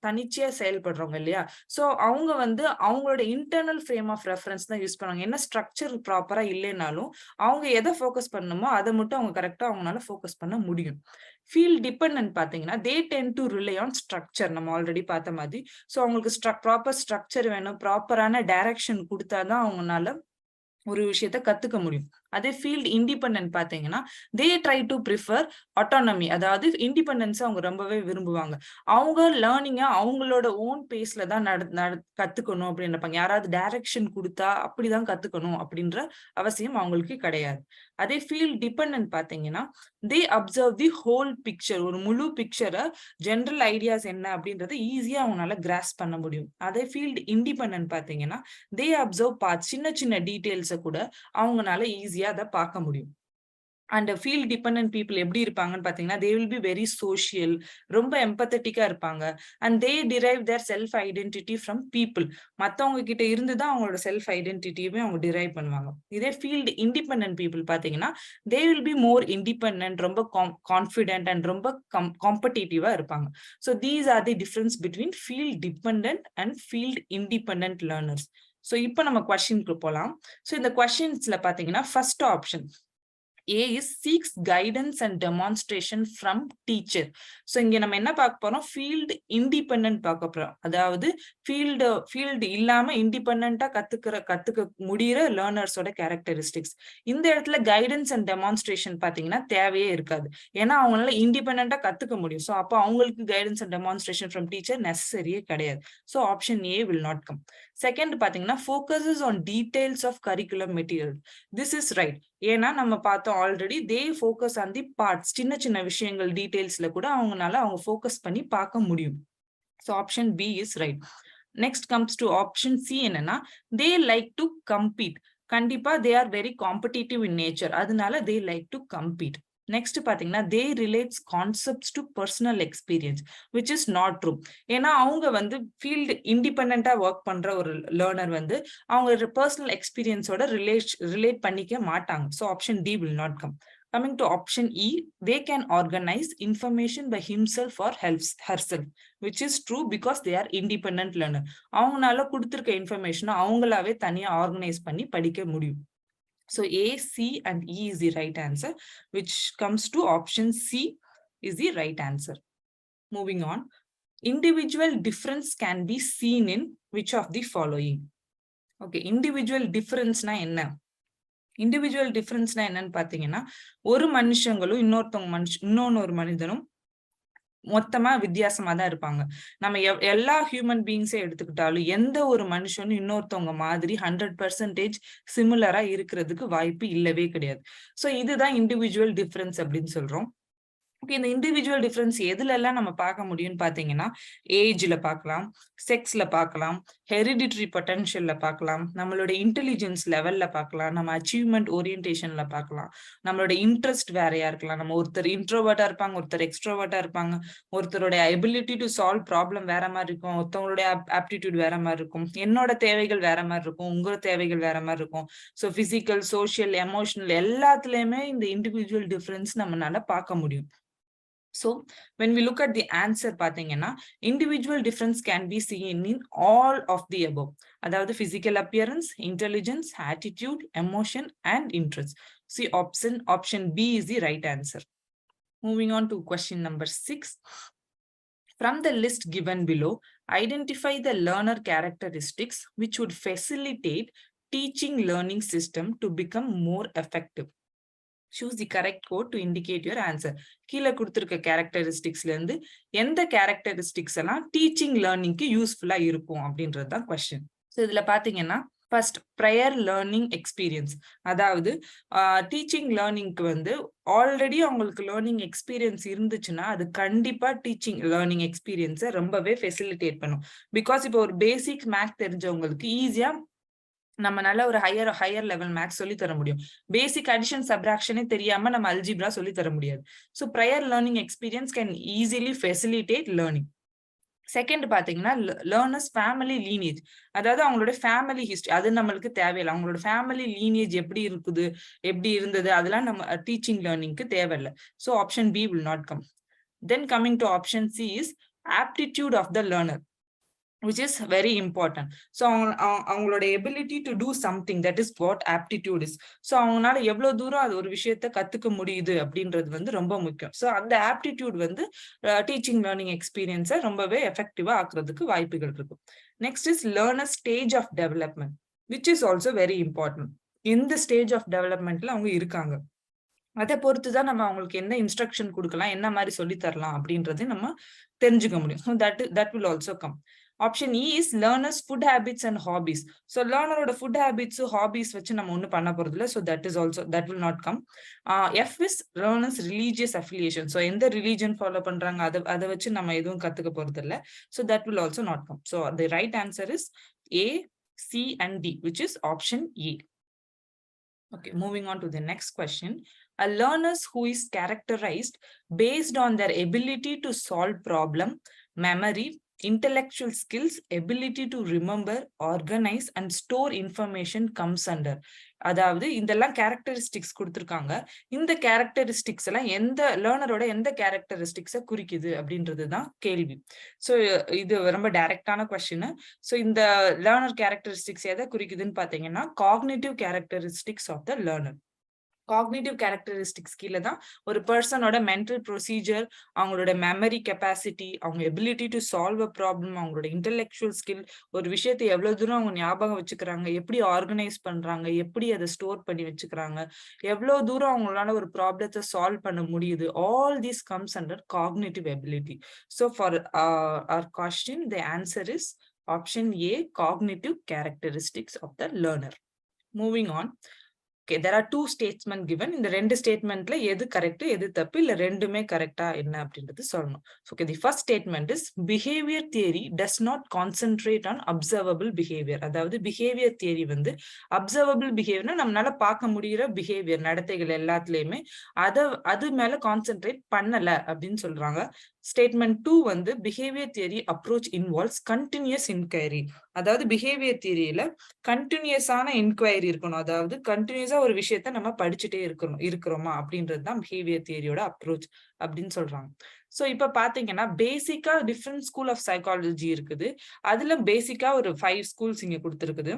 தனிச்சையா செயல்படுறவங்க இல்லையா? ஸோ அவங்க வந்து அவங்களோட இன்டர்னல் ஃப்ரேம் ஆஃப் ரெஃபரன்ஸ் தான் யூஸ் பண்ணுவாங்க. என்ன ஸ்ட்ரக்சர் ப்ராப்பரா இல்லைனாலும் அவங்க எதை ஃபோக்கஸ் பண்ணணுமோ அதை மட்டும் அவங்க கரெக்டா அவங்களால ஃபோக்கஸ் பண்ண முடியும். ஃபீல்ட் டிபெண்டன்ட் பாத்தீங்கன்னா, they tend to rely on structure. நம்ம ஆல்ரெடி பார்த்த மாதிரி. ஸோ அவங்களுக்கு ப்ராப்பர் ஸ்ட்ரக்சர் வேணும், ப்ராப்பரான டைரக்ஷன் கொடுத்தாதான் அவங்கனால ஒரு விஷயத்த கத்துக்க முடியும். அதே ஃபீல்ட் இண்டிபெண்டன்ட் பாத்தீங்கன்னா, they try to prefer autonomy. அதாவது இண்டிபெண்டன்ஸ் அவங்க ரொம்பவே விரும்புவாங்க. அவங்க லேர்னிங்க அவங்களோட ஓன் பேஸ்ல தான் கத்துக்கணும் அப்படின்னு நினைப்பாங்க. யாராவது டைரக்ஷன் கொடுத்தா அப்படிதான் கத்துக்கணும் அப்படின்ற அவசியம் அவங்களுக்கு கிடையாது. அதே ஃபீல்ட் டிபெண்டன்ட் பாத்தீங்கன்னா, தே அப்சர்வ் தி ஹோல் பிக்சர். ஒரு முழு பிக்சரை, ஜெனரல் ஐடியாஸ் என்ன அப்படின்றத ஈஸியா அவங்களால கிராஸ்ப் பண்ண முடியும். அதே ஃபீல்ட் இண்டிபெண்டன்ட் பாத்தீங்கன்னா, தே அப்சர்வ் பார்ட்ஸ். சின்ன சின்ன டீடைல்ஸை கூட அவங்கனால ஈஸியா அதை பார்க்க முடியும். அண்ட் ஃபீல்ட் டிபெண்டன்ட் பீப்புள் எப்படி இருப்பாங்கன்னு பாத்தீங்கன்னா, they will be very social, ரொம்ப எம்பத்தட்டிக்கா இருப்பாங்க. And they derive their self identity from people. மத்தவங்க கிட்ட இருந்து தான் அவங்களோட செல்ஃப் ஐடென்டிட்டியுமே அவங்க டிரைவ் பண்ணுவாங்க. இதே ஃபீல்ட் இண்டிபெண்டன்ட் பீப்புள் பாத்தீங்கன்னா, they will be more independent, ரொம்ப கான்ஃபிடென்ட் அண்ட் ரொம்ப காம்படிட்டிவா இருப்பாங்க. So these are the difference between field dependent and field independent learners. So இப்போ நம்ம கொஸ்டினுக்கு போலாம். ஸோ இந்த கொஸ்டின்ஸ்ல பாத்தீங்கன்னா, first option A is seeks guidance and demonstration from teacher. So இங்க நம்ம என்ன பார்க்க போறோம்? ஃபீல்ட் இண்டிபெண்டன்ட் பார்க்க போறோம். அதாவது ஃபீல்டு இல்லாம இண்டிபெண்டன்ட்டா கத்துக்க முடியிற லேர்னர்ஸோட கேரக்டரிஸ்டிக்ஸ். இந்த இடத்துல கைடன்ஸ் அண்ட் டெமான்ஸ்ட்ரேஷன் பாத்தீங்கன்னா தேவையே இருக்காது. ஏன்னா அவங்களால இண்டிபெண்டன்ட்டா கத்துக்க முடியும். ஸோ அப்போ அவங்களுக்கு guidance and demonstration from teacher நெசசரியே கிடையாது. So option A will not come. Second பாத்தீங்கன்னா, focuses on details of curriculum material. This is right. ஏன்னா நம்ம பார்த்தோம் already, they focus on the parts. சின்ன சின்ன விஷயங்கள் டீடைல்ஸ்ல கூட அவங்க ஃபோக்கஸ் பண்ணி பார்க்க முடியும். So option B is right. Next comes to option C. என்னன்னா, தே லைக் டு கம்பீட். கண்டிப்பா they are very competitive in nature. அதனால they like to compete. Next பாத்தீங்கன்னா, they relates concepts to personal experience, which is not true. ஏன்னா அவங்க வந்து field இண்டிபெண்டா work பண்ற ஒரு learner வந்து அவங்க பர்சனல் எக்ஸ்பீரியன்ஸோட ரிலேட் பண்ணிக்க மாட்டாங்க. So option D will not come. Coming to option E, they can organize information by himself or herself, which is true because they are independent learner. அவங்கனால கொடுத்திருக்க இன்ஃபர்மேஷனை அவங்களாவே தனியா ஆர்கனைஸ் பண்ணி படிக்க முடியும். So A, C and E is the right answer, which comes to option C is the right answer. Moving on, individual difference can be seen in which of the following? Okay, individual difference na enna? Individual டிஃபரன்ஸ்னா என்னன்னு பாத்தீங்கன்னா, ஒரு மனுஷங்களும் இன்னொரு மனிதனும் மொத்தமா வித்தியாசமா தான் இருப்பாங்க. நம்ம எல்லா ஹியூமன் பீயிங்ஸே எடுத்துக்கிட்டாலும் எந்த ஒரு மனுஷனும் இன்னொருத்தவங்க மாதிரி 100% சிமிலரா இருக்கிறதுக்கு வாய்ப்பு இல்லவே கிடையாது. சோ இதுதான் இண்டிவிஜுவல் டிஃபரன்ஸ் அப்படின்னு சொல்றோம். இந்த இண்டிவிஜுவல் டிஃபரன்ஸ் எதுல எல்லாம் நம்ம பார்க்க முடியும்னு பாத்தீங்கன்னா, ஏஜ்ல பார்க்கலாம், செக்ஸ்ல பார்க்கலாம், ஹெரிடிட்டரி பொட்டன்ஷியல்ல பார்க்கலாம், நம்மளோட இன்டெலிஜென்ஸ் லெவல்ல பார்க்கலாம், நம்ம அச்சீவ்மெண்ட் ஓரியன்டேஷன்ல பார்க்கலாம், நம்மளோட இன்ட்ரெஸ்ட் வேறையா இருக்கலாம். நம்ம ஒருத்தர் இன்ட்ரோவர்ட்டா இருப்பாங்க, ஒருத்தர் எக்ஸ்ட்ரோவர்ட்டா இருப்பாங்க, ஒருத்தரோட எபிலிட்டி டு சால்வ் ப்ராப்ளம் வேற மாதிரி இருக்கும், ஒருத்தவங்களுடைய ஆப்டிடியூட் வேற மாதிரி இருக்கும், என்னோட தேவைகள் வேற மாதிரி இருக்கும், உங்களோட தேவைகள் வேற மாதிரி இருக்கும். ஸோ பிசிக்கல், சோசியல், எமோஷனல் எல்லாத்துலயுமே இந்த இண்டிவிஜுவல் டிஃபரன்ஸ் நம்மளால பார்க்க முடியும். So when we look at the answer பாத்தீங்கன்னா, individual difference can be seen in all of the above. அதாவது physical appearance, intelligence, attitude, emotion and interest. See option B is the right answer. Moving on to question number 6. From the list given below, identify the learner characteristics which would facilitate teaching learning system to become more effective. choose the correct code to indicate your answer. கீழே கொடுத்திருக்க கேரக்டரிஸ்டிக்ஸ்ல இருந்து எந்த characteristics எல்லாம் teaching லேர்னிங்க்கு யூஸ்ஃபுல்லா இருக்கும் அப்படின்றது தான் question. So இதுல பாத்தீங்கன்னா ஃபர்ஸ்ட் ப்ரையர் லேர்னிங் எக்ஸ்பீரியன்ஸ், அதாவது டீச்சிங் லேர்னிங்க்கு வந்து ஆல்ரெடி அவங்களுக்கு லேர்னிங் எக்ஸ்பீரியன்ஸ் இருந்துச்சுன்னா அது கண்டிப்பா டீச்சிங் லேர்னிங் எக்ஸ்பீரியன்ஸை ரொம்பவே ஃபெசிலிட்டேட் பண்ணும். பிகாஸ் இப்போ ஒரு பேசிக் மேக்ஸ் தெரிஞ்சவங்களுக்கு ஈஸியா நம்மளால ஒரு ஹையர் லெவல் மேக்ஸ் சொல்லி தர முடியும். பேசிக் அடிஷன் சப்ராக்ஷனே தெரியாம நம்ம அல்ஜிப்ரா சொல்லி தர முடியாது. So prior learning experience can easily facilitate learning. Second பாத்தீங்கன்னா லேர்னர்ஸ் ஃபேமிலி லீனேஜ், அதாவது அவங்களோட ஃபேமிலி ஹிஸ்டரி அது நம்மளுக்கு தேவையில்லை. அவங்களோட ஃபேமிலி லீனேஜ் எப்படி இருக்குது, எப்படி இருந்தது, அதெல்லாம் நம்ம டீச்சிங் லேர்னிங்க்கு தேவையில்லை. So option B will not come. Then coming to option C is aptitude of the learner, which is very important. So அவங்களோட ability to do something, that is what aptitude is. So அவங்களால எவ்வளவு தூரம் அது ஒரு விஷயத்த கத்துக்க முடியுது அப்படின்றது வந்து ரொம்ப முக்கியம். ஸோ அந்த ஆப்டிடியூட் வந்து டீச்சிங் லேர்னிங் எக்ஸ்பீரியன்ஸை ரொம்பவே எஃபெக்டிவா ஆக்குறதுக்கு வாய்ப்புகள் இருக்கும். Next is learner stage of development, which is also very important. எந்த ஸ்டேஜ் ஆஃப் டெவலப்மெண்ட்ல அவங்க இருக்காங்க, அதை பொறுத்துதான் நம்ம அவங்களுக்கு என்ன இன்ஸ்ட்ரக்ஷன் கொடுக்கலாம், என்ன மாதிரி சொல்லி தரலாம் அப்படின்றது நம்ம தெரிஞ்சுக்க முடியும். So that will also come. Option E is learners food habits and hobbies. So லேர்னரோட ஃபுட் ஹேபிட்ஸ் ஹாபிஸ் வச்சு நம்ம ஒன்றும் பண்ண போறது இல்லை. So that will not come. F is learners religious affiliation. So எந்த ரிலீஜன் ஃபாலோ பண்றாங்க அதை வச்சு நம்ம எதுவும் கத்துக்க போறது இல்லை. So that will also not come. So the right answer is A, C and D, which is option A. Okay, moving on to the next question. A learners who is characterized based on their ability to solve problem, memory, intellectual skills, ability to remember, organize and store information comes under. அதாவது இதெல்லாம் characteristics கொடுத்திருக்காங்க. இந்த characteristics எல்லாம் எந்த லேர்னரோட எந்த கேரக்டரிஸ்டிக்ஸை குறிக்குது அப்படின்றது தான் கேள்வி. ஸோ இது ரொம்ப டைரக்டான கொஸ்டின். ஸோ இந்த லேர்னர் கேரக்டரிஸ்டிக்ஸ் எதை குறிக்குதுன்னு பாத்தீங்கன்னா cognitive characteristics of the learner. Cognitive characteristics கீழே தான் ஒரு பர்சனோட மென்டல் ப்ரொசீஜர், அவங்களோட மெமரி கெப்பாசிட்டி, அவங்க ability to solve a problem, அவங்களோட இன்டெலெக்சுவல் ஸ்கில், ஒரு விஷயத்தை எவ்வளவு தூரம் அவங்க ஞாபகம் வச்சுக்கிறாங்க, எப்படி ஆர்கனைஸ் பண்றாங்க, எப்படி அதை ஸ்டோர் பண்ணி வச்சுக்கிறாங்க, எவ்வளவு தூரம் அவங்களால ஒரு ப்ராப்ளத்தை சால்வ் பண்ண முடியுது, all these comes under cognitive ability. So for our question the answer is option A, cognitive characteristics of the learner. Moving on. Okay, there are two statements given. இந்த ரெண்டு ஸ்டேட்மெண்ட்ல எது கரெக்ட் எது தப்பு, இல்ல ரெண்டுமே கரெக்டா என்ன அப்படின்றது சொல்லணும். Okay, the first statement is behavior theory does not concentrate on observable behavior. அதாவது behavior theory வந்து observable behavior நம்மளால பார்க்க முடிகிற behavior நடத்தைகள் எல்லாத்துலயுமே அது மேல கான்சென்ட்ரேட் பண்ணல அப்படின்னு சொல்றாங்க. ஸ்டேட்மெண்ட் 2 வந்து behaviour theory approach involves continuous inquiry. அதாவது பிஹேவியர் தியரியில கண்டினியூஸான இன்கொயரி இருக்கணும், அதாவது கண்டினியூஸா ஒரு விஷயத்த நம்ம படிச்சுட்டே இருக்கிறோமா அப்படின்றது தான் பிஹேவியர் தியரியோட அப்ரோச் அப்படின்னு சொல்றாங்க. சோ இப்ப பாத்தீங்கன்னா பேசிக்கா டிஃப்ரெண்ட் ஸ்கூல் ஆஃப் சைக்காலஜி இருக்குது. அதுல பேசிக்கா ஒரு 5 ஸ்கூல்ஸ் இங்க கொடுத்துருக்குது.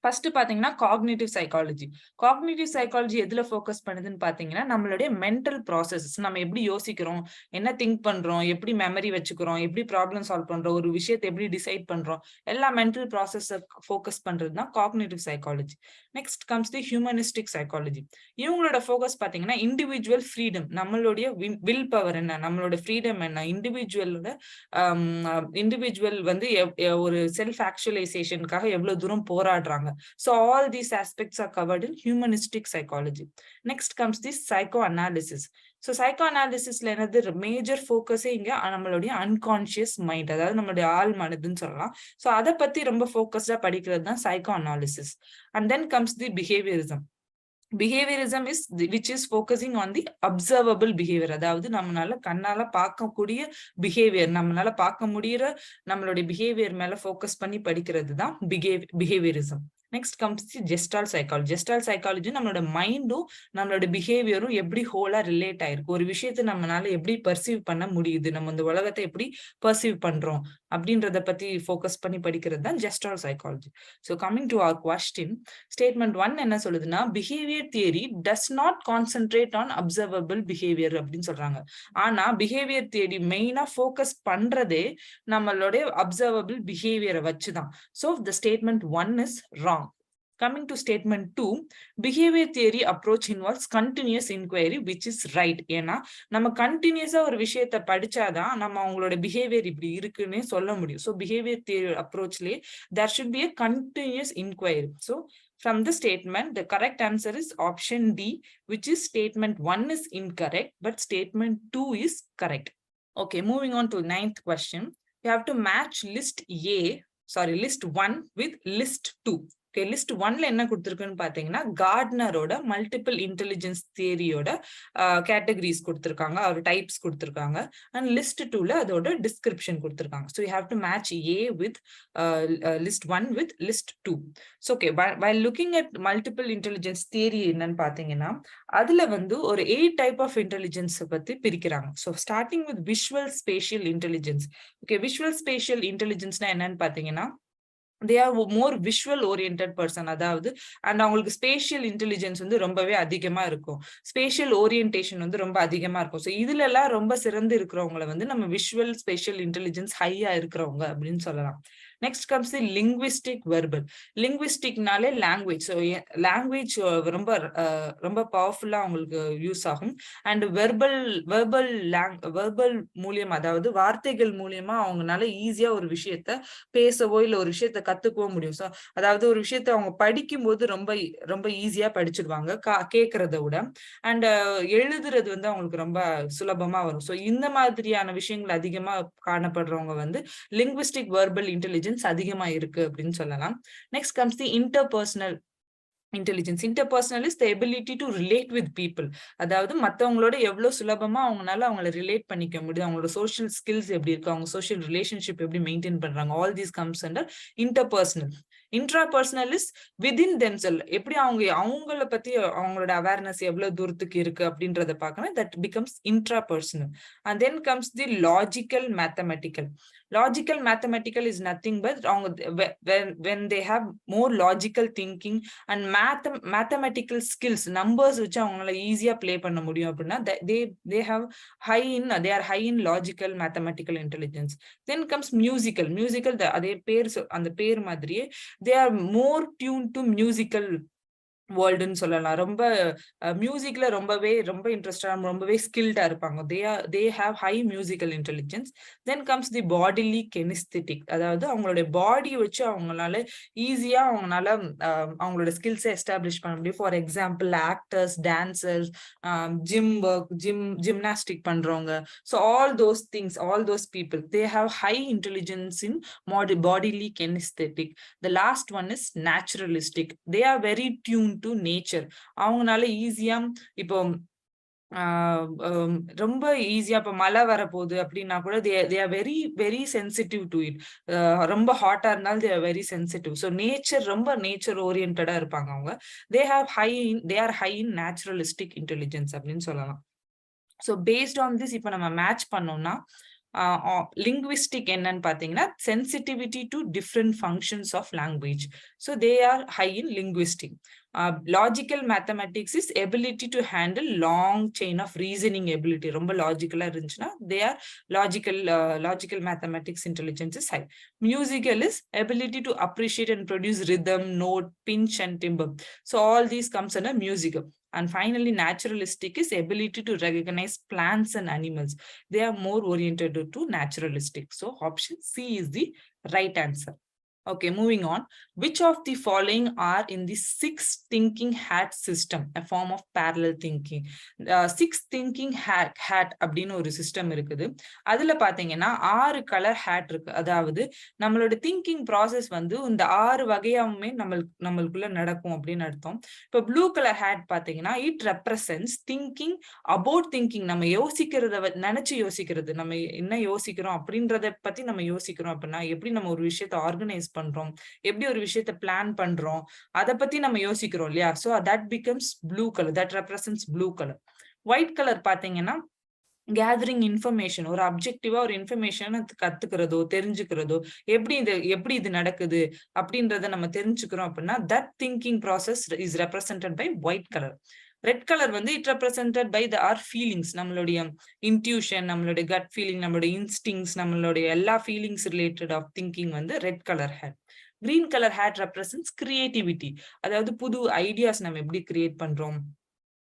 ஃபர்ஸ்ட் பாத்தீங்கன்னா காக்னிட்டிவ் சைக்காலஜி. காக்னிட்டிவ் சைக்காலஜி எதுல ஃபோக்கஸ் பண்ணுதுன்னு பாத்தீங்கன்னா நம்மளுடைய மென்டல் ப்ராசஸ், நம்ம எப்படி யோசிக்கிறோம், என்ன திங்க் பண்றோம், எப்படி மெமரி வச்சுக்கிறோம், எப்படி ப்ராப்ளம் சால்வ் பண்றோம், ஒரு விஷயத்தை எப்படி டிசைட் பண்றோம், எல்லா மென்டல் ப்ராசஸ் ஃபோக்கஸ் பண்றது தான் காக்னிட்டிவ் சைக்காலஜி. நெக்ஸ்ட் கம்ஸ் தி ஹியூமனிஸ்டிக் சைக்காலஜி. இவங்களோட ஃபோக்கஸ் பாத்தீங்கன்னா இண்டிவிஜுவல் ஃப்ரீடம், நம்மளுடைய வில் பவர் என்ன, நம்மளோட ஃப்ரீடம் என்ன, இண்டிவிஜுவல் வந்து ஒரு செல்ஃப் ஆக்சுவலைசேஷனுக்காக எவ்வளவு தூரம் போராடுறாங்க. So all these aspects are covered in humanistic psychology. Next comes this psychoanalysis. So psychoanalysisல என்னது மேஜர் ஃபோக்கஸே இங்க நம்மளுடைய அன்கான்ஷியஸ் மைண்ட், அதாவது நம்மளுடைய ஆள் மனதுன்னு சொல்லலாம். ஸோ அதை பத்தி ரொம்ப ஃபோக்கஸ்டா படிக்கிறது தான் psychoanalysis. And then comes the behaviorism. Behaviorism is which is focusing on the observable behavior, அதாவது நம்மளால கண்ணால பார்க்கக்கூடிய பிஹேவியர், நம்மளால பார்க்க முடியற நம்மளுடைய பிஹேவியர் மேல ஃபோக்கஸ் பண்ணி படிக்கிறது தான் behaviorism. Next comes the gestalt psychology. Gestalt psychology நம்மளோட மைண்டும் நம்மளோட பிஹேவியரும் எப்படி ஹோலா ரிலேட் ஆயிருக்கு, ஒரு விஷயத்தை நம்மளால எப்படி பர்சீவ் பண்ண முடியுது, நம்ம இந்த உலகத்தை எப்படி பர்சீவ் பண்றோம் அப்படின்றத பத்தி ஃபோக்கஸ் பண்ணி படிக்கிறது தான் gestalt psychology. So coming to our question, statement 1 என்ன சொல்லுதுன்னா behaviour theory does not concentrate on observable behaviour அப்படின்னு சொல்றாங்க. ஆனா பிஹேவியர் தியரி மெயினா ஃபோக்கஸ் பண்றதே நம்மளுடைய அப்சர்வபிள் பிஹேவியரை வச்சுதான். So the statement 1 is wrong. Coming to statement 2, behavior theory approach involves continuous inquiry, which is right. ஏன்னா நம்ம கண்டினியூஸா ஒரு விஷயத்த படிச்சாதான் நம்ம அவங்களோட பிஹேவியர் இப்படி இருக்குன்னு சொல்ல முடியும். ஸோ பிஹேவியர் தியரி அப்ரோச்லயே there should be a continuous inquiry. So from the statement, the correct answer is option D, which is statement 1 is incorrect, but statement 2 is correct. Okay, moving on to 9th question. You have to match list 1 with list 2. Okay, list 1ல என்ன கொடுத்திருக்குன்னு பாத்தீங்கன்னா கார்ட்னரோட multiple intelligence தியரியோட categories கொடுத்திருக்காங்க, அவர் types கொடுத்திருக்காங்க. And list 2ல அதோட description கொடுத்திருக்காங்க. So you have to match A with list 1 with list 2. So okay, while looking at multiple intelligence theory என்னன்னு பாத்தீங்கன்னா அதுல வந்து ஒரு 8 டைப் ஆஃப் இன்டெலிஜென்ஸ் பத்தி பிரிக்கிறாங்க. So starting with visual spatial intelligence. Okay, visual spatial இன்டெலிஜென்ஸ்னா என்னன்னு பாத்தீங்கன்னா they are more visual oriented person, அதாவது அண்ட் அவங்களுக்கு ஸ்பேஷியல் இன்டெலிஜென்ஸ் வந்து ரொம்பவே அதிகமா இருக்கும், ஸ்பேஷியல் ஓரியன்டேஷன் வந்து ரொம்ப அதிகமா இருக்கும். ஸோ இதுல எல்லாம் ரொம்ப சிறந்து இருக்கிறவங்களை வந்து நம்ம விஷுவல் ஸ்பேஷியல் இன்டெலிஜென்ஸ் ஹையா இருக்கிறவங்க அப்படின்னு சொல்லலாம். Next comes the linguistic verbal. லிங்குவிஸ்டிக்னாலே லாங்குவேஜ். ஸோ லாங்குவேஜ் ரொம்ப ரொம்ப பவர்ஃபுல்லா அவங்களுக்கு யூஸ் ஆகும். அண்ட் வெர்பல் மூலியமா, அதாவது வார்த்தைகள் மூலியமா அவங்கனால ஈஸியா ஒரு விஷயத்த பேசவோ இல்ல ஒரு விஷயத்த கத்துக்கவோ முடியும். ஸோ அதாவது ஒரு விஷயத்த அவங்க படிக்கும் போது ரொம்ப ரொம்ப ஈஸியா படிச்சிடுவாங்க கேட்கறத விட. அண்ட் எழுதுறது வந்து அவங்களுக்கு ரொம்ப சுலபமா வரும். ஸோ இந்த மாதிரியான விஷயங்கள் அதிகமா காணப்படுறவங்க வந்து லிங்குவிஸ்டிக் வெர்பல் இன்டெலிஜென்ஸ் அதிகமா இருக்கு அப்படின்னு சொல்லலாம். Next comes the interpersonal intelligence. Interpersonal is the ability to relate with people. அதாவது மற்றவங்களோட எவ்வளவு சுலபமா அவங்களால அவங்கள ரிலேட் பண்ணிக்க முடியும், அவங்களோட சோஷியல் ஸ்கில்ஸ் எப்படி இருக்கு, அவங்க சோஷியல் ரிலேஷன்ஷிப் எப்படி மெயின்டைன் பண்றாங்க, all these comes under interpersonal. Intrapersonal is within தெம்செல், எப்படி அவங்கள பத்தி அவங்களோட அவேர்னஸ் எவ்வளவு தூரத்துக்கு இருக்கு அப்படின்றத பார்க்கணும். That becomes intrapersonal. And then comes the logical mathematical. Logical mathematical is nothing but when they have more logical thinking and mathematical skills, numbers which avangala easy play panna mudiyum appadina they are high in logical mathematical intelligence. Then comes musical. adhe per and per madriye they are more tuned to musical வேர்ல்டுன்னு சொல்லலாம். ரொம்ப மியூசிக்ல ரொம்ப இன்ட்ரெஸ்டா ரொம்பவே ஸ்கில்டா இருப்பாங்க. they have high musical intelligence. Then comes the bodily kinesthetic, அதாவது அவங்களுடைய பாடி வச்சு அவங்களால ஈஸியா அவங்களோட ஸ்கில்ஸை எஸ்டாப்ளிஷ் பண்ண முடியும். For example actors, dancers, gymnastic பண்றவங்க. So all those people they have high intelligence in bodily kinesthetic. The last one is naturalistic. They are very tuned to nature. அவங்கனால ஈஸியா இப்போ ரொம்ப ஈஸியா இப்ப மழை வரப்போகுது அப்படின்னா கூட they are very very sensitive to it. ரொம்ப ஹாட்டா இருந்தாலும் they are very sensitive. So ரொம்ப நேச்சர் ஓரியன்டா இருப்பாங்க அவங்க. they are high in naturalistic intelligence அப்படின்னு சொல்லலாம். ஸோ பேஸ்ட் ஆன் திஸ் இப்போ நம்ம மேட்ச் பண்ணோம்னா linguistic என்னன்னு பாத்தீங்கன்னா sensitivity to different functions of language. So they are high in linguistic. Logical mathematics is ability to handle long chain of reasoning ability. ரொம்ப லாஜிக்கலா இருந்துச்சுன்னா they are logical mathematics intelligence is high. Musical is ability to appreciate and produce rhythm, note, pinch and timbre. So all these comes under musical. And finally, naturalistic is ability to recognize plants and animals. They are more oriented to naturalistic. So option C is the right answer. Okay, moving on. Which of the following are in the 6 thinking hat system, a form of parallel thinking? 6 thinking hat அப்படின்னு ஒரு system இருக்குது. அதுல பாத்தீங்கன்னா 6 colour had இருக்கு. அதாவது நம்மளோட thinking process வந்து இந்த 6 வகையாவுமே நம்மளுக்குள்ள நடக்கும் அப்படின்னு அர்த்தம். இப்போ ப்ளூ கலர் ஹேட் பாத்தீங்கன்னா it represents thinking about thinking. நம்ம யோசிக்கிறத நினைச்சு யோசிக்கிறது, நம்ம என்ன யோசிக்கிறோம் அப்படின்றத பத்தி நம்ம யோசிக்கிறோம் அப்படின்னா எப்படி நம்ம ஒரு விஷயத்தை ஆர்கனைஸ் பண்றோம், எப்படி ஒரு விஷயத்தை பிளான் பண்றோம், அதை பத்தி நம்ம யோசிக்கிறோம் இல்லையா. So that becomes blue color, that represents blue color. White colour பாத்தீங்கன்னா கேதரிங் இன்ஃபர்மேஷன், ஒரு அப்ஜெக்டிவா ஒரு இன்ஃபர்மேஷன் கத்துக்கிறதோ தெரிஞ்சுக்கிறதோ, எப்படி இது நடக்குது அப்படின்றத நம்ம தெரிஞ்சுக்கிறோம் அப்படின்னா that thinking process is represented by white color. Red colour வந்து it represented by our feelings, நம்மளுடைய இன்ட்யூஷன், நம்மளுடைய கட் ஃபீலிங், நம்மளுடைய இன்ஸ்டிங்ஸ், நம்மளுடைய எல்லா ஃபீலிங்ஸ் ரிலேட்டட் ஆஃப் திங்கிங் வந்து red colour hat. Green color hat represents creativity. அதாவது புது ideas நம்ம எப்படி கிரியேட் பண்றோம்,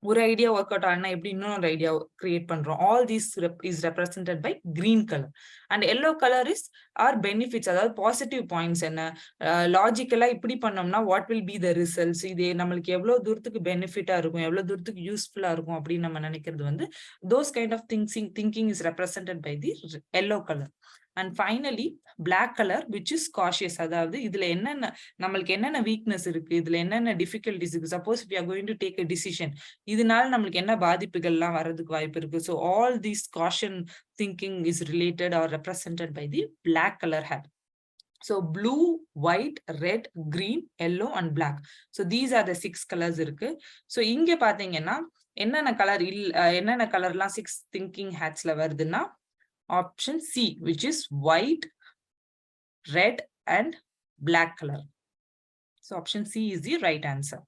ஒரு ஐடியா ஒர்க் அவுட் ஆனா எப்படி இன்னொரு ஐடியா கிரியேட் பண்றோம். All these is represented by green colour. And yellow colour is our benefits, அதாவது பாசிட்டிவ் பாயிண்ட்ஸ் என்ன, லாஜிக்கலா இப்படி பண்ணோம்னா what will be the results, இது நம்மளுக்கு எவ்வளவு தூரத்துக்கு பெனிஃபிட்டா இருக்கும், எவ்வளவு தூரத்துக்கு யூஸ்ஃபுல்லா இருக்கும் அப்படின்னு நம்ம நினைக்கிறது வந்து those kind of thinking is represented by the yellow colour. And finally black colour which is cautious, அதாவது இதுல என்னென்ன நம்மளுக்கு என்னென்ன வீக்னஸ் இருக்கு, இதுல என்னென்ன டிஃபிகல்டிஸ் இருக்கு, suppose we are going to take a decision, இதனால நம்மளுக்கு என்ன பாதிப்புகள்லாம் வர்றதுக்கு வாய்ப்பு இருக்கு. So all these caution thinking is related or represented by the black colour hat. So blue, white, red, green, yellow and black. So these are the 6 colors இருக்கு. So இங்க பாத்தீங்கன்னா என்னென்ன கலர் என்னென்ன கலர்லாம் 6 thinking hats ல வருதுன்னா option C, which is white, red and black color. So option C is the right answer.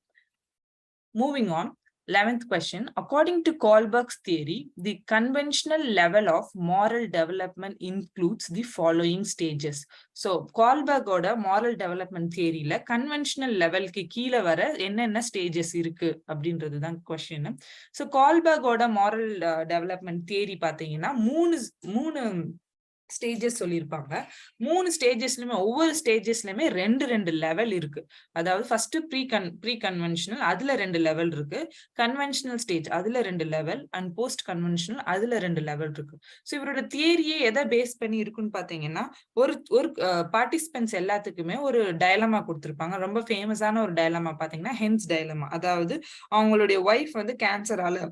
Moving on, 11th question. According to Kohlberg's theory, the conventional level of moral development includes the following stages. So Kohlberg-oda moral development theory la conventional level ki கீழ வர என்னென்ன stages இருக்கு அப்படின்றது தான் question. So Kohlberg-oda moral development theory பாத்தீங்கன்னா மூணு stages சொல்லியிருப்பாங்க. 3 ஸ்டேஜஸ்லயுமே ஒவ்வொரு ஸ்டேஜஸ்லயுமே ரெண்டு லெவல் இருக்கு. அதாவது ஃபர்ஸ்ட் ப்ரீ கன்வென்ஷனல், அதுல 2 லெவல் இருக்கு. கன்வென்ஷனல் ஸ்டேஜ் அதுல 2 லெவல் அண்ட் போஸ்ட் கன்வென்ஷனல் அதுல 2 லெவல் இருக்கு. ஸோ இவரோட தியரியே எதை பேஸ் பண்ணி இருக்குன்னு பாத்தீங்கன்னா, ஒரு பார்ட்டிசிபென்ட்ஸ் எல்லாத்துக்குமே ஒரு டயலமா கொடுத்திருப்பாங்க. ரொம்ப ஃபேமஸான ஒரு டயலமா பாத்தீங்கன்னா ஹென்ஸ் டயலமா. அதாவது அவங்களுடைய ஒய்ஃப் வந்து கேன்சரால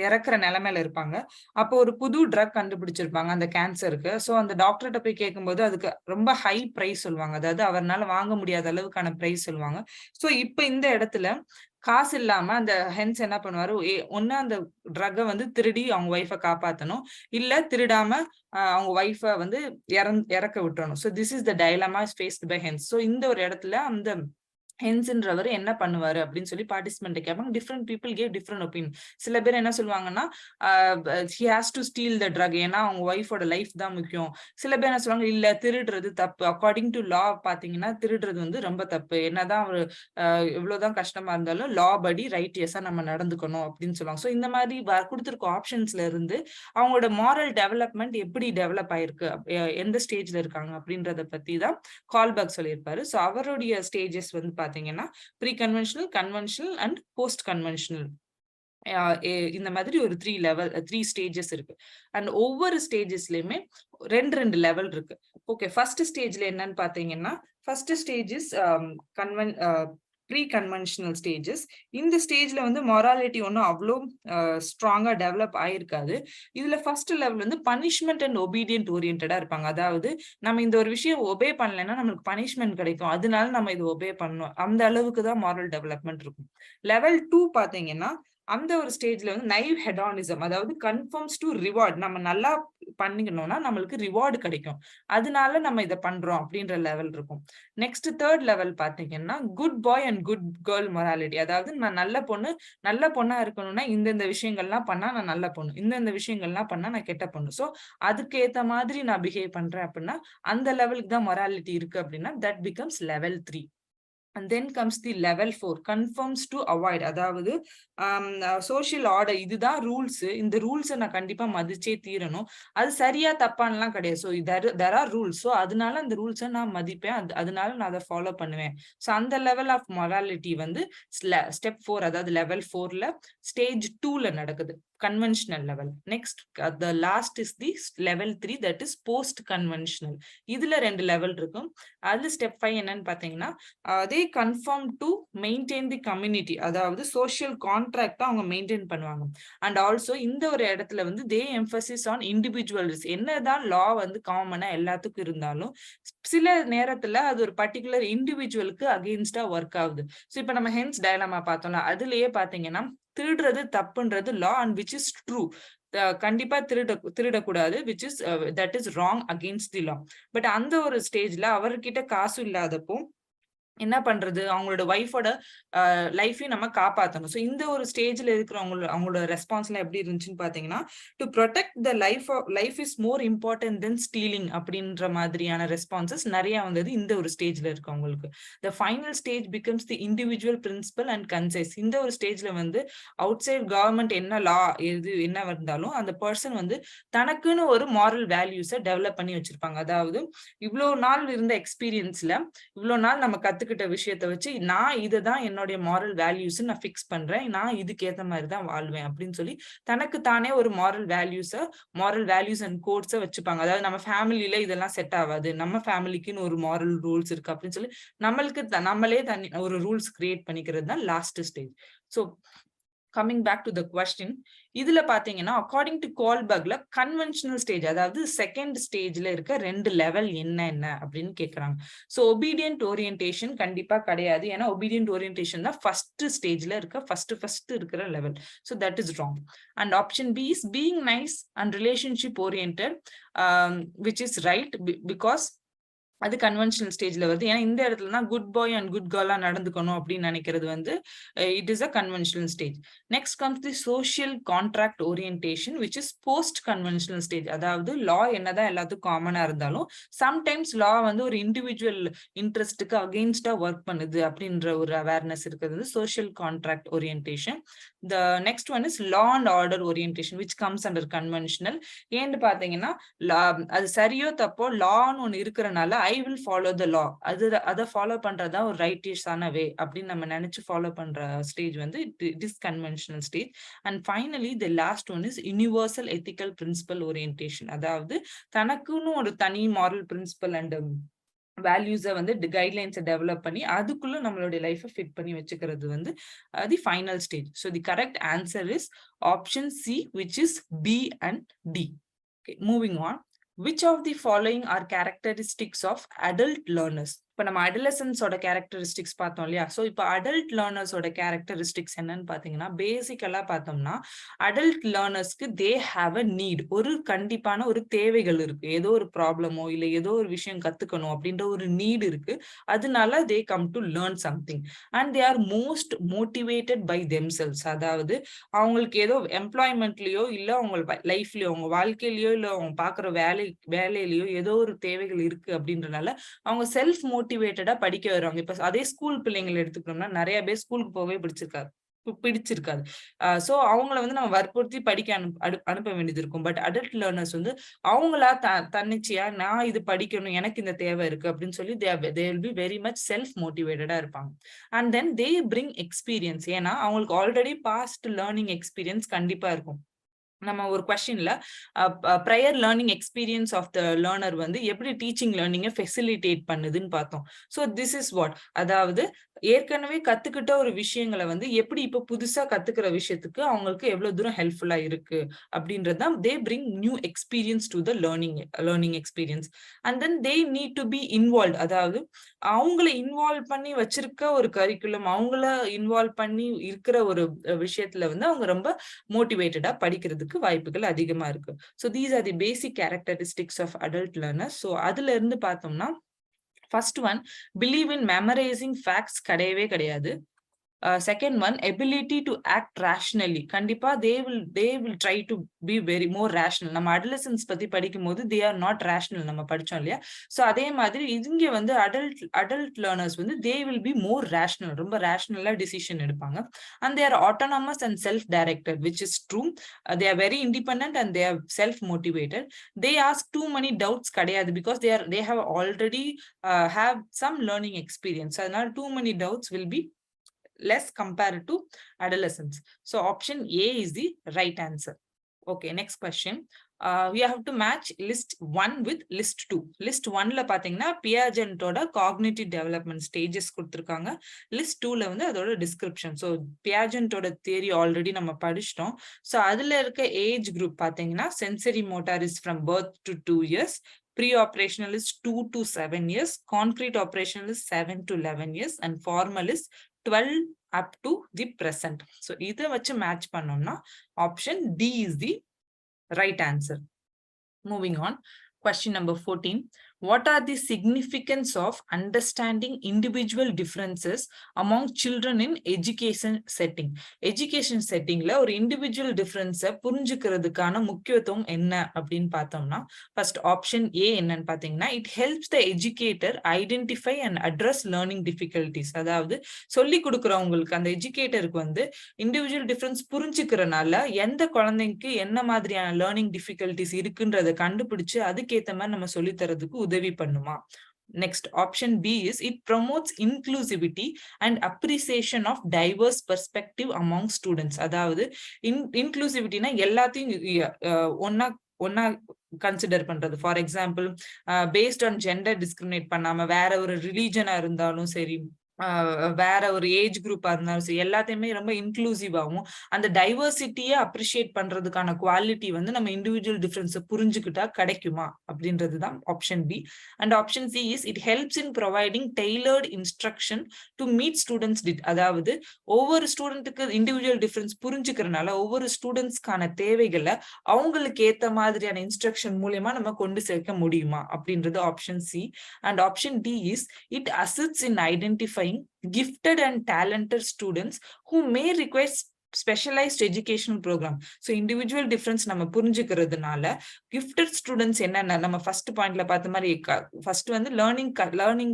இறக்குற நிலைமையில இருப்பாங்க. அப்போ ஒரு புது ட்ரக் கண்டுபிடிச்சிருப்பாங்க அந்த கேன்சருக்கு. ஸோ அந்த டாக்டர்கிட்ட போய் கேட்கும்போது அதுக்கு ரொம்ப ஹை பிரைஸ் சொல்லுவாங்க. அதாவது அவரால் வாங்க முடியாத அளவுக்கான பிரைஸ் சொல்லுவாங்க. ஸோ இப்ப இந்த இடத்துல காசு இல்லாம அந்த ஹென்ஸ் என்ன பண்ணுவாரு, ஒண்ணு அந்த ட்ரக்கை வந்து திருடி அவங்க ஒய்ஃபை காப்பாத்தணும், இல்ல திருடாம அவங்க ஒய்ஃபை வந்து இறக்க விட்டுறணும். So this is the dilemma faced by hens. So இந்த ஒரு இடத்துல அந்த ஹென்ஸ்ன்றவர் என்ன பண்ணுவாரு அப்படின்னு சொல்லி பார்ட்டிசிபென்ட் கேட்பாங்க. Different people gave different opinion. சில பேர் என்ன சொல்லுவாங்கன்னா he has to steal the drug, ஏன்னா அவங்க ஒய்ஃபோட லைஃப் தான் முக்கியம். சில பேர் என்ன சொல்லுவாங்க, இல்ல திருடுறது தப்பு, அக்கார்டிங் டு லா பாத்தீங்கன்னா திருடுறது வந்து ரொம்ப தப்பு, என்னதான் அவரு எவ்வளவுதான் கஷ்டமா இருந்தாலும் லா படி ரைட்டியஸா நம்ம நடந்துக்கணும் அப்படின்னு சொல்லுவாங்க. ஸோ இந்த மாதிரி கொடுத்துருக்க ஆப்ஷன்ஸ்ல இருந்து அவங்களோட மாரல் டெவலப்மெண்ட் எப்படி டெவலப் ஆயிருக்கு, எந்த ஸ்டேஜ்ல இருக்காங்க அப்படின்றத பத்தி தான் கால்பர்க் சொல்லியிருப்பாரு. ஸோ அவருடைய ஸ்டேஜஸ் வந்து பாத்தீங்கன்னா pre conventional, conventional and post conventional, இந்த மாதிரி ஒரு 3 ஸ்டேஜஸ் இருக்கு. அண்ட் ஒவ்வொரு ஸ்டேஜஸ்லயுமே ரெண்டு லெவல் இருக்கு. ஓகே, ஃபர்ஸ்ட் ஸ்டேஜ்ல என்னன்னு பாத்தீங்கன்னா, first stage is pre conventional stages. இந்த ஸ்டேஜ்ல வந்து மொராலிட்டி ஒன்றும் அவ்வளோ ஸ்ட்ராங்கா டெவலப் ஆயிருக்காது. இதுல ஃபர்ஸ்ட் லெவல் வந்து பனிஷ்மெண்ட் அண்ட் ஒபீடியன்ட் ஓரியன்டா இருப்பாங்க. அதாவது நம்ம இந்த ஒரு விஷயம் ஒபே பண்ணலைன்னா நம்மளுக்கு பனிஷ்மெண்ட் கிடைக்கும், அதனால நம்ம இது ஒபே பண்ணணும், அந்த அளவுக்கு தான் மாரல் டெவலப்மெண்ட் இருக்கும். லெவல் 2 பாத்தீங்கன்னா அந்த ஒரு ஸ்டேஜ்ல வந்து நைவ் ஹெடானிசம், அதாவது கன்ஃபர்ம்ஸ் டு ரிவார்ட், நம்ம நல்லா பண்ணிக்கணும்னா நம்மளுக்கு ரிவார்டு கிடைக்கும், அதனால நம்ம இதை பண்றோம் அப்படின்ற லெவல் இருக்கும். நெக்ஸ்ட் தேர்ட் லெவல் பாத்தீங்கன்னா good boy and good girl morality. அதாவது நான் நல்ல பொண்ணா இருக்கணும்னா இந்தந்த விஷயங்கள்லாம் பண்ணா நான் நல்ல பொண்ணு, இந்தந்த விஷயங்கள்லாம் பண்ணா நான் கெட்ட பொண்ணு, சோ அதுக்கு ஏத்த மாதிரி நான் பிஹேவ் பண்றேன் அப்படின்னா அந்த லெவலுக்கு தான் மொராலிட்டி இருக்கு அப்படின்னா that becomes level 3. And then comes the level 4, conforms to avoid. அதாவது சோஷியல் ஆர்டர், இதுதான் ரூல்ஸ், இந்த ரூல்ஸை நான் கண்டிப்பா மதிச்சே தீரணும், அது சரியா தப்பான்லாம் கிடையாது. So there are rules, so அதனால அந்த ரூல்ஸை நான் மதிப்பேன், அதனால நான் அதை ஃபாலோ பண்ணுவேன். ஸோ அந்த லெவல் ஆஃப் மொராலிட்டி வந்து ஸ்டெப் 4, அதாவது லெவல் 4ல ஸ்டேஜ் 2ல நடக்குது, conventional level. Next the last is the level 3, that is post conventional. இதுல 2 லெவல் இருக்கும். அது ஸ்டெப் 5 என்னன்னு பாத்தீங்கன்னா they conform to maintain the community, அதாவது சோஷியல் கான்ட்ராக்ட் அவங்க மெயின்டைன் பண்ணுவாங்க. அண்ட் ஆல்சோ இந்த ஒரு இடத்துல வந்து they emphasis on individualism. என்னதான் லா வந்து காமனா எல்லாத்துக்கும் இருந்தாலும் சில நேரத்துல அது ஒரு பர்டிகுலர் இண்டிவிஜுவலுக்கு அகெயின்ஸ்டா ஒர்க் ஆகுது. ஸோ இப்ப நம்ம ஹென்ஸ் டயலமா பார்த்தோம்ல, அதுலயே பாத்தீங்கன்னா திருடுறது தப்புன்றது law and which is true, கண்டிப்பா திருடக்கூடாது, which is that is wrong against the law. But அந்த ஒரு ஸ்டேஜ்ல அவர்கிட்ட காசு இல்லாதப்போ என்ன பண்றது, அவங்களோட ஒய்ஃபோட லைஃபையும் நம்ம காப்பாத்தணும். ஸோ இந்த ஒரு ஸ்டேஜ்ல அவங்களோட ரெஸ்பான்ஸ்லாம் எப்படி இருந்துச்சுன்னு பாத்தீங்கன்னா, to protect the life is more important then stealing அப்படின்ற மாதிரியான ரெஸ்பான்சஸ் நிறைய வந்தது இந்த ஒரு ஸ்டேஜ்ல இருக்கு அவங்களுக்கு. The final stage becomes the individual principle and concise. இந்த ஒரு ஸ்டேஜ்ல வந்து அவுட் சைட் கவர்மெண்ட் என்ன லா என்ன வந்தாலும் அந்த பர்சன் வந்து தனக்குன்னு ஒரு மாரல் வேல்யூஸை டெவலப் பண்ணி வச்சிருப்பாங்க. அதாவது இவ்வளவு நாள் இருந்த எக்ஸ்பீரியன்ஸ்ல இவ்வளவு நாள் நம்ம கத்துக்கிட்ட விஷயத்த வச்சு நான் இதுதான் என்னுடைய மாரல் வேல்யூஸ் நான் ஃபிக்ஸ் பண்றேன், நான் இதுக்கு ஏத்த மாதிரி தான் வாழ்வேன் அப்படின்னு சொல்லி தனக்கு தானே ஒரு மாரல் வேல்யூஸ் அண்ட் கோட்ஸை வச்சுப்பாங்க. அதாவது நம்ம ஃபேமிலியில இதெல்லாம் செட் ஆகாது, நம்ம ஃபேமிலிக்குன்னு ஒரு மாரல் ரூல்ஸ் இருக்கு அப்படின்னு சொல்லி நம்மளே ஒரு ரூல்ஸ் கிரியேட் பண்ணிக்கிறது தான் last stage. So coming back to the question, இதுல பாத்தீங்கன்னா அக்கார்டிங் டு கோல்பர்க்ல கன்வென்ஷனல் ஸ்டேஜ், அதாவது செகண்ட் ஸ்டேஜ்ல இருக்க 2 லெவல் என்ன அப்படின்னு கேக்குறாங்க. சோ ஒபீடியன்ட் ஓரியன்டேஷன் கண்டிப்பா கிடையாது, ஏன்னா ஒபீடியன்ட் ஓரியன்டேஷன் தான் ஃபர்ஸ்ட் ஸ்டேஜ்ல இருக்க ஃபர்ஸ்ட் இருக்கிற level. So that is wrong. And option B is being nice and relationship oriented, which is right because அது கன்வென்ஷனல் ஸ்டேஜ்ல வருது. ஏன்னா இந்த இடத்துல தான் குட் பாய் அண்ட் குட் கேர்லா நடந்துக்கணும் அப்படின்னு நினைக்கிறது வந்து it is a conventional stage. Next comes the social contract orientation which is post conventional stage. அதாவது லா என்னதான் எல்லாத்துக்கும் காமனா இருந்தாலும் சம்டைம்ஸ் லா வந்து ஒரு இண்டிவிஜுவல் இன்ட்ரெஸ்ட்டுக்கு அகெயின்ஸ்டா ஒர்க் பண்ணுது அப்படின்ற ஒரு அவேர்னஸ் இருக்கிறது social contract orientation. The next one is law and order orientation which comes under conventional. ஏன்னு பாத்தீங்கன்னா அது சரியோ தப்போ லான்னு ஒண்ணு இருக்கிறனால ஐ வில் ஃபாலோ த லா, அதை ஃபாலோ பண்றதா ஒரு ரைட்டியஸான வே அப்படின்னு நம்ம நினைச்சு ஃபாலோ பண்ற ஸ்டேஜ் வந்து it is conventional stage. And finally the last one is universal ethical principle orientation. அதாவது தனக்குன்னு ஒரு தனி மாரல் பிரின்சிபல் அண்ட் வேல்யூஸை வந்து கைட்லைன்ஸை டெவலப் பண்ணி அதுக்குள்ள நம்மளுடைய லைஃபை ஃபிட் பண்ணி வச்சுக்கிறது வந்து the final stage. So the correct answer is option C, which is B and D. Okay, moving on. Which of the following are characteristics of adult learners? இப்போ நம்ம அடலசன்ஸோட கேரக்டரிஸ்டிக்ஸ் பார்த்தோம் இல்லையா? ஸோ இப்போ அடல்ட் லேர்னர்ஸோட கேரக்டரிஸ்டிக்ஸ் என்னன்னு பார்த்தீங்கன்னா, basically பார்த்தோம்னா adult லேர்னர்ஸ்க்கு they have a need, ஒரு கண்டிப்பான ஒரு தேவைகள் இருக்கு. ஏதோ ஒரு ப்ராப்ளமோ இல்லை ஏதோ ஒரு விஷயம் கத்துக்கணும் அப்படின்ற ஒரு நீட் இருக்கு. அதனால they come to learn something and they are most motivated by themselves. அதாவது அவங்களுக்கு ஏதோ எம்ப்ளாய்மெண்ட்லயோ இல்லை அவங்க லைஃப்லயோ அவங்க வாழ்க்கையிலயோ இல்லை அவங்க பார்க்குற வேலையிலயோ ஏதோ ஒரு தேவைகள் இருக்கு அப்படின்றனால அவங்க செல்ஃப் மோட்டிவேட்டடா படிக்க வருவாங்க. இப்ப அதே ஸ்கூல் பிள்ளைங்களை எடுத்துக்கணும்னா நிறைய பேர் ஸ்கூலுக்கு போகவே பிடிச்சிருக்காது. சோ அவங்கள வந்து நம்ம வற்புறுத்தி படிக்க அனுப்ப வேண்டியது இருக்கும். பட் அடல்ட் லேர்னர்ஸ் வந்து அவங்களா தன்னிச்சையா நான் இது படிக்கணும், எனக்கு இந்த தேவை இருக்கு அப்படின்னு சொல்லி they will be very much self மோட்டிவேட்டடா இருப்பாங்க. And then they bring experience. ஏன்னா அவங்களுக்கு ஆல்ரெடி பாஸ்ட் லேர்னிங் எக்ஸ்பீரியன்ஸ் கண்டிப்பா இருக்கும். நம்ம ஒரு கொஸ்டின்ல prior learning experience of the learner வந்து எப்படி டீச்சிங் லேர்னிங்கை ஃபெசிலிட்டேட் பண்ணுதுன்னு பார்த்தோம். ஸோ திஸ் இஸ் வாட், அதாவது ஏற்கனவே கத்துக்கிட்ட ஒரு விஷயங்களை வந்து எப்படி இப்போ புதுசா கத்துக்கிற விஷயத்துக்கு அவங்களுக்கு எவ்வளவு தூரம் ஹெல்ப்ஃபுல்லா இருக்கு அப்படின்றது தான் they bring new experience to the learning experience. And then they need to be involve. அதாவது அவங்கள இன்வால்வ் பண்ணி வச்சிருக்க ஒரு கரிக்குலம், அவங்கள இன்வால்வ் பண்ணி இருக்கிற ஒரு விஷயத்துல வந்து அவங்க ரொம்ப மோட்டிவேட்டடா படிக்கிறதுக்கு வாய்ப்புகள் அதிகமா இருக்கு. So these are the basic characteristics of adult learners. So அதுல இருந்து பார்த்தோம்னா first one, believe in memorizing facts கிடையவே கிடையாது. Second one, ability to act rationally. கண்டிப்பா they will try to be very more rational. நம்ம adolescents பத்தி படிக்கும் போது they are not rational நம்ம படிச்சோம் இல்லையா? சோ அதே மாதிரி இங்க வந்து adult learners வந்து they will be more rational, ரொம்ப rationalா decision எடுப்பாங்க. And they are autonomous and self-directed, which is true. They are very independent and they are self-motivated. They ask too many doubts கிடையாது because they have already have some learning experience. அதனால too many doubts will be less compared to adolescents. So option A is the right answer. Okay, next question. We have to match list 1 with list 2. List 1 ல பாத்தீங்கன்னா Piaget ஓட cognitive development stages கொடுத்திருக்காங்க. List 2 ல வந்து அதோட description. So Piaget ஓட theory already நம்ம படிச்சிட்டோம். So அதுல இருக்க age group பாத்தீங்கன்னா sensory motor is from birth to 2 years. Pre-operational is 2 to 7 years. Concrete operational is 7 to 11 years. And formal is 12 up to the present. So இதை வச்சு match பண்ணோம்னா option D is the right answer. Moving on, question number 14. What are the significance of understanding individual differences among children in education setting? Education settingல ஒரு individual difference புரிஞ்சுக்கிறதுக்கான முக்கியத்துவம் என்ன அப்படின்னு பார்த்தோம்னா, first option A என்னன்னு பார்த்தீங்கன்னா, it helps the educator identify and address learning difficulties. அதாவது சொல்லி கொடுக்குறவங்களுக்கு அந்த எஜுகேட்டருக்கு வந்து இண்டிவிஜுவல் டிஃபரன்ஸ் புரிஞ்சுக்கிறனால எந்த குழந்தைக்கு என்ன மாதிரியான லேர்னிங் டிஃபிகல்டிஸ் இருக்குன்றதை கண்டுபிடிச்சு அதுக்கேற்ற மாதிரி நம்ம சொல்லி தரதுக்கு உதவி பண்ணுமா? Next option B is it promotes inclusivity and appreciation of diverse perspective among students. அதாவது இன்க்ளூசிவிட்டினா எல்லாத்தையும் ஒன்னா கன்சிடர் பண்றது. For example based on gender discriminate பண்ணாம வேற ஒரு ரிலீஜனா இருந்தாலும் சரி, வேற ஒரு ஏஜ் குரூப்பா இருந்தாலும் சரி, எல்லாத்தையுமே ரொம்ப இன்க்ளூசிவாகவும் அந்த டைவர்சிட்டியை அப்ரிஷியேட் பண்றதுக்கான குவாலிட்டி வந்து நம்ம இண்டிவிஜுவல் டிஃபரன்ஸ் புரிஞ்சுக்கிட்டா கிடைக்குமா அப்படின்றது தான் option B. And option C is it helps in providing tailored instruction to meet students. அதாவது ஒவ்வொரு ஸ்டூடெண்ட்டுக்கு இண்டிவிஜுவல் டிஃபரன்ஸ் புரிஞ்சுக்கிறதுனால ஒவ்வொரு ஸ்டூடெண்ட்ஸ்க்கான தேவைகளை அவங்களுக்கு ஏத்த மாதிரியான இன்ஸ்ட்ரக்ஷன் மூலியமா நம்ம கொண்டு சேர்க்க முடியுமா அப்படின்றது option C. And option D is it assists in identifying gifted and talented students who may require specialized educational program. So individual difference நம்ம புரிஞ்சுக்கிறதுனால gifted students என்னன்னா, நம்ம ஃபர்ஸ்ட் பாயிண்ட்ல பார்த்த மாதிரி ஃபர்ஸ்ட் வந்து லேர்னிங்க்கு லேர்னிங்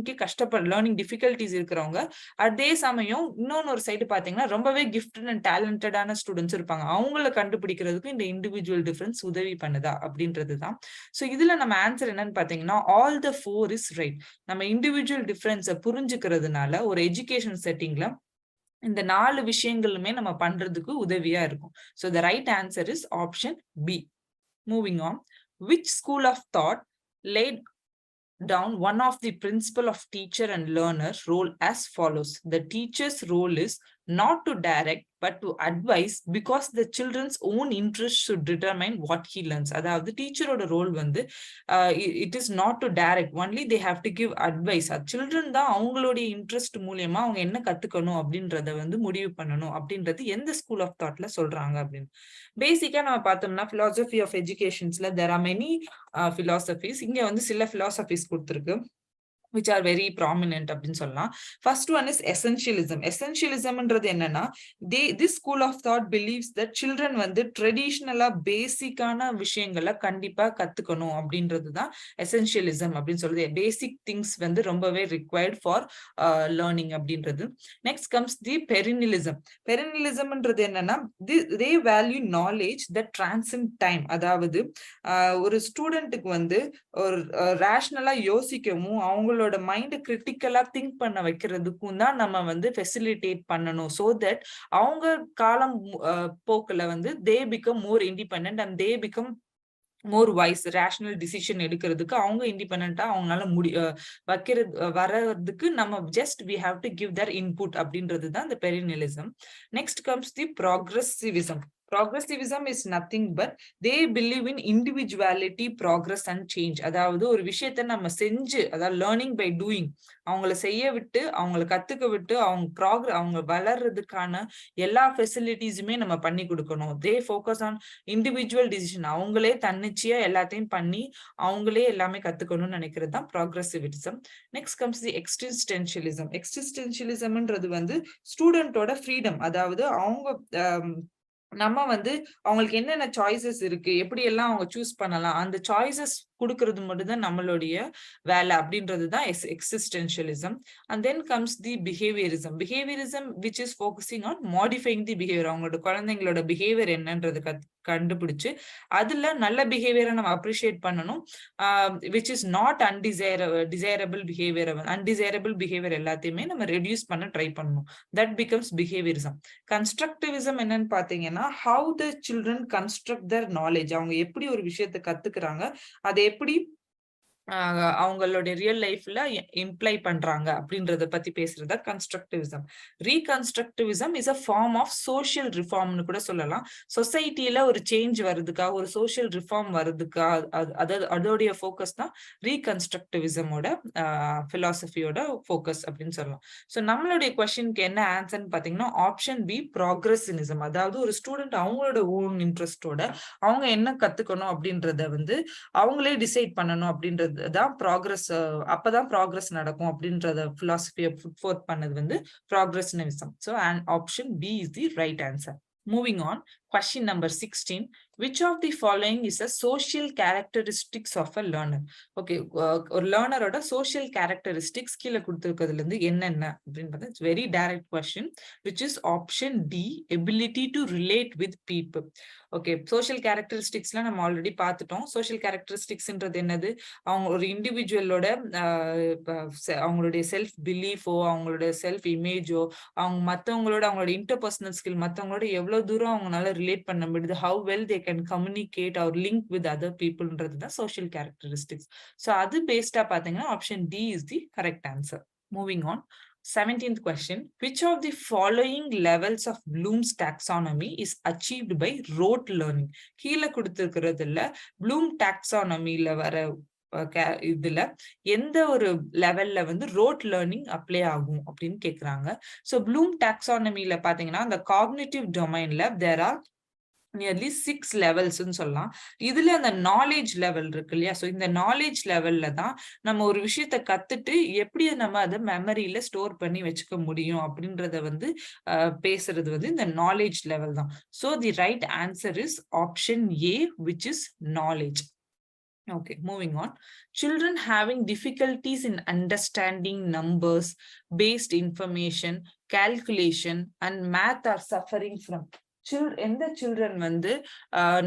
டிஃபிகல்டிஸ் இருக்கிறவங்க, அதே சமயம் இன்னொன்னு ஒரு சைடு பாத்தீங்கன்னா ரொம்பவே கிஃப்டட் அண்ட் டேலண்டடான ஸ்டூடெண்ட்ஸ் இருப்பாங்க. அவங்கள கண்டுபிடிக்கிறதுக்கு இந்த இண்டிவிஜுவல் டிஃபரன்ஸ் உதவி பண்ணுதா அப்படின்றது தான். ஸோ இதுல நம்ம ஆன்சர் என்னன்னு பாத்தீங்கன்னா ஆல் த 4 இஸ் ரைட். நம்ம இண்டிவிஜுவல் டிஃபரன்ஸை புரிஞ்சுக்கிறதுனால ஒரு எஜுகேஷன் செட்டிங்ல இந்த 4 விஷயங்களுமே நம்ம பண்றதுக்கு உதவியா இருக்கும். So the right answer is option B. Moving on, which school of thought laid down one of the principle of teacher and learner role as follows? The teacher's role is not to direct but to advise because the children's own interest should determine what he learns. அதாவது டீச்சரோட role வந்து it is not to direct, only they have to give advice. Children தான் அவங்களுடைய interest மூலியமா அவங்க என்ன கத்துக்கணும் அப்படின்றத வந்து முடிவு பண்ணணும் அப்படின்றது எந்த ஸ்கூல் ஆஃப் தாட்ல சொல்றாங்க அப்படின்னு. பேசிக்கா நம்ம பார்த்தோம்னா philosophy of educationsல there are many philosophies. இங்க வந்து சில philosophies கொடுத்திருக்கு which are very prominent அப்படின்னு சொல்லலாம். First one is essentialism. Essentialismன்றது என்னன்னா, this school of thought believes that children வந்து ட்ரெடிஷனலா பேசிக்கான விஷயங்களை கண்டிப்பா கத்துக்கணும் அப்படின்றது தான் essentialism அப்படின்னு சொல்றது. பேசிக் திங்ஸ் வந்து ரொம்பவே required for learning அப்படின்றது. Next comes the perennialism. Perennialismன்றது என்னன்னா, they value knowledge that transcend time. அதாவது ஒரு ஸ்டூடெண்ட்டுக்கு வந்து ஒரு ரேஷனலா யோசிக்கவும் அவங்களோட மைண்ட் கிரிட்டிக்கலா திங்க் பண்ண வைக்கிறதுக்கும் தான் நம்ம வந்து ஃபெசிலிட்டேட் பண்ணணும். சோ தட் அவங்க காலம் போக்குல வந்து they become more independent and they become more wise. Rational decision எடுக்கிறதுக்கு அவங்க இண்டிபெண்டா அவங்களால வர்றதுக்கு நம்ம just we have to give their input அப்படின்றது தான் இந்த perennialism. Next comes the progressivism. Progressivism is nothing but they believe in individuality, progress and change. அதாவது ஒரு விஷயத்தை நம்ம செஞ்சு, அதாவது லேர்னிங் பை டூயிங், அவங்கள செய்ய விட்டு அவங்கள கத்துக்க விட்டு அவங்க வளர்றதுக்கான எல்லா ஃபெசிலிட்டிஸுமே நம்ம பண்ணி கொடுக்கணும். They focus on individual decision. அவங்களே தன்னிச்சையா எல்லாத்தையும் பண்ணி அவங்களே எல்லாமே கத்துக்கணும்னு நினைக்கிறது தான் progressivism. Next comes the existentialism. எக்ஸிஸ்டென்ஷியலிசம்ன்றது வந்து ஸ்டூடெண்டோட ஃப்ரீடம். அதாவது அவங்க நம்ம வந்து அவங்களுக்கு என்னென்ன சாய்ஸஸ் இருக்கு, எப்படி எல்லாம் அவங்க சூஸ் பண்ணலாம், அந்த சாய்ஸஸ் கொடுக்கறது மட்டும்தான் நம்மளுடைய வேலை அப்படின்றது தான் existentialism. And then comes the behaviourism. Behaviourism which is focusing on modifying the behaviour. அவங்களோட குழந்தைங்களோட பிஹேவியர் என்னன்றது கண்டுபிடிச்சு அதுல நல்ல பிஹேவியரை நம்ம அப்ரிஷியேட் பண்ணணும். Which is not desirable behaviour எல்லாத்தையுமே நம்ம ரெடியூஸ் பண்ண ட்ரை பண்ணணும். That becomes behaviourism. கன்ஸ்ட்ரக்டிவிசம் என்னன்னு பாத்தீங்கன்னா how the children construct their knowledge. அவங்க எப்படி ஒரு விஷயத்தை கத்துக்கிறாங்க, அதை எப்படி அவங்களுடைய ரியல் லைஃப்ல இம்ப்ளை பண்றாங்க அப்படின்றத பத்தி பேசுறதா constructivism. Reconstructivism is a form of social ரிஃபார்ம்னு கூட சொல்லலாம். சொசைட்டில ஒரு சேஞ்ச் வர்றதுக்காக, ஒரு சோஷியல் ரிஃபார்ம் வர்றதுக்காக அதோடைய ஃபோக்கஸ் தான் ரீகன்ஸ்ட்ரக்டிவிசமோட பிலாசபியோட ஃபோக்கஸ் அப்படின்னு சொல்லலாம். ஸோ நம்மளுடைய கொஸ்டினுக்கு என்ன ஆன்சர்ன்னு பாத்தீங்கன்னா ஆப்ஷன் பி ப்ராக்ரெசினிசம். அதாவது ஒரு ஸ்டூடெண்ட் அவங்களோட ஓன் இன்ட்ரெஸ்டோட அவங்க என்ன கத்துக்கணும் அப்படின்றத வந்து அவங்களே டிசைட் பண்ணணும் அப்படின்றது தான் ப்ராக்ரஸ், அப்பதான் ப்ராக்ரஸ் நடக்கும் அப்படின்றத பிலாசபியை புட் ஃபோர்த் பண்ணது வந்து progressivism. So option B is the right answer. Moving on, question number 16. Which of the following is a social characteristics of a learner? Okay, ஒரு லேர்னரோட social characteristics கீழே கொடுத்திருக்கிறதுல இருந்து என்னென்ன அப்படின்னு பார்த்தா it's very direct question, which is option D, ability to relate with people. Okay, social கேரக்டரிஸ்டிக்ஸ்லாம் நம்ம already பார்த்துட்டோம். Social கேரக்டரிஸ்டிக்ஸ்ன்றது என்னது? அவங்க ஒரு இண்டிவிஜுவலோட அவங்களுடைய செல்ஃப் பிலீஃபோ, அவங்களுடைய செல்ஃப் இமேஜோ, அவங்க மற்றவங்களோட அவங்களோட இன்டர்பர்சனல் ஸ்கில், மற்றவங்களோட எவ்வளவு தூரம் அவங்களால ரிலேட் பண்ண முடியுது, how well they can communicate or link with other பீப்புள்ன்றது தான் சோஷியல் கேரக்டரிஸ்டிக்ஸ். ஸோ அது பேஸ்டா பார்த்தீங்கன்னா option D is the correct answer. Moving on, 17th question. Which of the following levels of Bloom's taxonomy is achieved by rote learning? கீழே கொடுத்திருக்கிறதுல Bloom taxonomyல வர இதுல எந்த ஒரு லெவல்ல வந்து ரோட் லேர்னிங் அப்ளை ஆகும் அப்படின்னு கேக்குறாங்க. ஸோ ப்ளூம் டாக்ஸானமில பாத்தீங்கன்னா அந்த காக்னிட்டிவ் டொமைன்ல தேர் ஆர் நியர்லி 6 லெவல்ஸ்ன்னு சொல்லலாம். இதுல அந்த நாலேஜ் லெவல் இருக்கு இல்லையா? ஸோ இந்த நாலேஜ் லெவல்ல தான் நம்ம ஒரு விஷயத்த கத்துட்டு எப்படி நம்ம அதை மெமரியில ஸ்டோர் பண்ணி வச்சுக்க முடியும் அப்படின்றத வந்து பேசுறது வந்து இந்த நாலேஜ் லெவல் தான். So the right answer is option A, which is knowledge. Okay, moving on. Children having difficulties in understanding numbers, based information, calculation, and math are suffering from. எந்த சில்ட்ரன் வந்து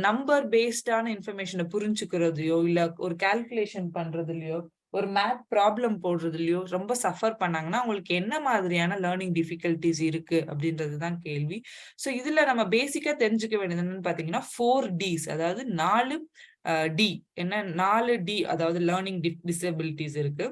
நம்பர் பேஸ்டான இன்ஃபர்மேஷனை புரிஞ்சுக்கிறதையோ இல்ல ஒரு calculation பண்றதுலயோ ஒரு math problem போடுறதுலயோ ரொம்ப suffer பண்ணாங்கன்னா அவங்களுக்கு என்ன மாதிரியான லேர்னிங் டிஃபிகல்டிஸ் இருக்கு அப்படின்றது தான் கேள்வி. ஸோ இதுல நம்ம பேசிக்கா தெரிஞ்சுக்க வேண்டியது என்னன்னு பாத்தீங்கன்னா 4 Ds, அதாவது 4 டி, என்ன 4 டி, அதாவது லேர்னிங் டிசபிலிட்டிஸ் இருக்கு.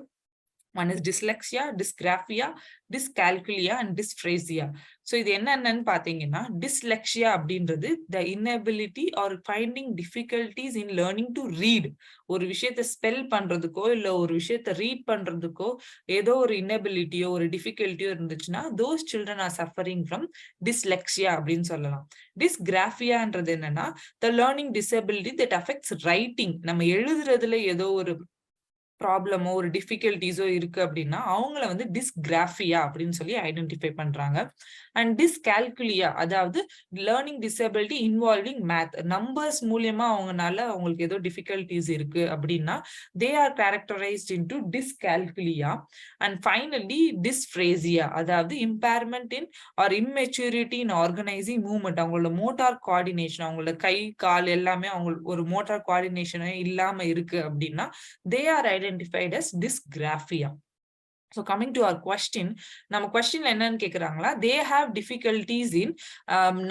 One is dyslexia, dysgraphia, dyscalculia and dyspraxia. So இது என்னென்னு பார்த்தீங்கன்னா டிஸ்லெக்சியா அப்படின்றது the inability or finding difficulties in learning to read. ஒரு விஷயத்த ஸ்பெல் பண்றதுக்கோ இல்லை ஒரு விஷயத்த ரீட் பண்றதுக்கோ ஏதோ ஒரு இன்எபிலிட்டியோ ஒரு டிஃபிகல்ட்டியோ இருந்துச்சுன்னா those children are suffering from dyslexia அப்படின்னு சொல்லலாம். டிஸ்கிராஃபியான்றது என்னன்னா the learning disability that affects writing. நம்ம எழுதுறதுல ஏதோ ஒரு ப்ராப்ளமோ ஒரு டிஃபிகல்டிஸோ இருக்கு அப்படின்னா அவங்கள வந்து டிஸ்கிராஃபியா அப்படின்னு சொல்லி ஐடென்டிஃபை பண்றாங்க. அண்ட் டிஸ்கால்குலியா, அதாவது learning disability involving math, numbers மூலியமா அவங்களுக்கு ஏதோ டிஃபிகல்டிஸ் இருக்கு அப்படின்னா they are characterised into dyscalculia. And finally dyspraxia, அதாவது impairment in or immaturity in organising movement, அவங்களோட மோட்டார் கோஆர்டினேஷன், அவங்களோட கை கால் எல்லாமே அவங்களுக்கு ஒரு மோட்டார் கோஆர்டினேஷனே இல்லாம இருக்கு அப்படின்னா they are identified as dysgraphia. So coming to our question, நம்ம questionல என்னன்னு கேக்குறாங்களா, they have difficulties in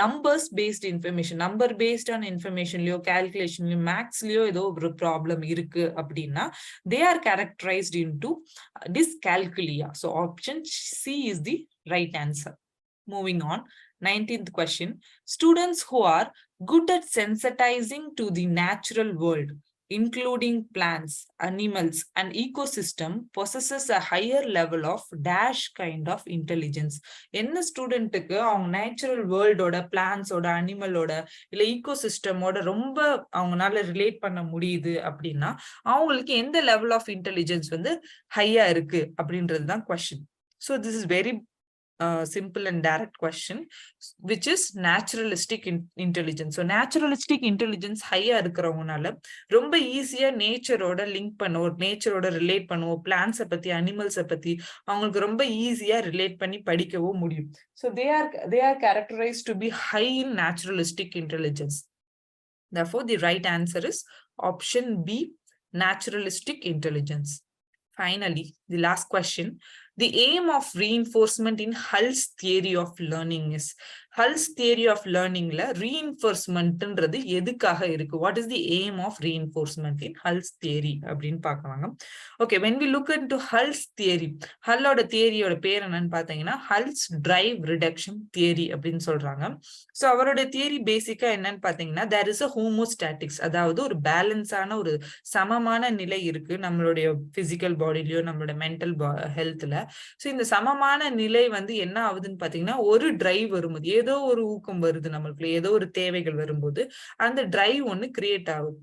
numbers based information, number based on information லயோ calculation லயோ maths லயோ ஏதோ ஒரு ப்ராப்ளம் இருக்கு அப்படின்னா they are characterized into dyscalculia. So option C is the right answer. Moving on, 19th question. Students who are good at sensitizing to the natural world, including plants, animals, and ecosystem, possesses a higher level of dash kind of intelligence. என்ன ஸ்டூடெண்ட்டுக்கு அவங்க natural வேர்ல்டோட, பிளான்ஸோட, அனிமலோட இல்ல ஈகோசிஸ்டமோட ரொம்ப அவங்களால relate பண்ண முடியுது அப்படின்னா அவங்களுக்கு எந்த லெவல் ஆஃப் இன்டெலிஜென்ஸ் வந்து ஹையா இருக்கு அப்படின்றது தான் question. So this is very simple and direct question, which is naturalistic intelligence. So naturalistic intelligence higher இருக்கிறவங்கனால ரொம்ப ஈஸியா நேச்சரோட லிங்க் பண்ணுவோம், நேச்சரோட ரிலேட் பண்ணுவோம், பிளான்ஸை பத்தி அனிமல்ஸை பத்தி அவங்களுக்கு ரொம்ப ஈஸியா ரிலேட் பண்ணி படிக்கவும் முடியும். So they are characterized to be high in naturalistic intelligence. Therefore the right answer is option B, naturalistic intelligence. Finally, the last question. The aim of reinforcement in Hull's theory of learning is, Hull's theory of learning la reinforcementன்றது எதுக்காக இருக்கு? What is the aim of reinforcement in Hull's theory அப்படின்னு பார்க்கலாங்க. Okay, when we look into Hull's theory, Hullோட தியரியோட பேர் என்னன்னு பார்த்தீங்கன்னா Hull's drive reduction theory அப்படின்னு சொல்றாங்க. So அவரோட தியரி பேசிக்கா என்னன்னு பார்த்தீங்கன்னா there is a homostatics, அதாவது ஒரு பேலன்ஸான ஒரு சமமான நிலை இருக்கு நம்மளுடைய பிசிக்கல் பாடியிலயோ நம்மளோட மென்டல் ஹெல்த்ல. ஸோ இந்த சமமான நிலை வந்து என்ன ஆகுதுன்னு பாத்தீங்கன்னா ஒரு டிரைவ் வரும்போது, ஏதோ ஒரு ஊக்கம் வருது நம்மளுக்குள்ள, ஏதோ ஒரு தேவைகள் வரும்போது அந்த டிரைவ் ஒண்ணு கிரியேட் ஆகுது.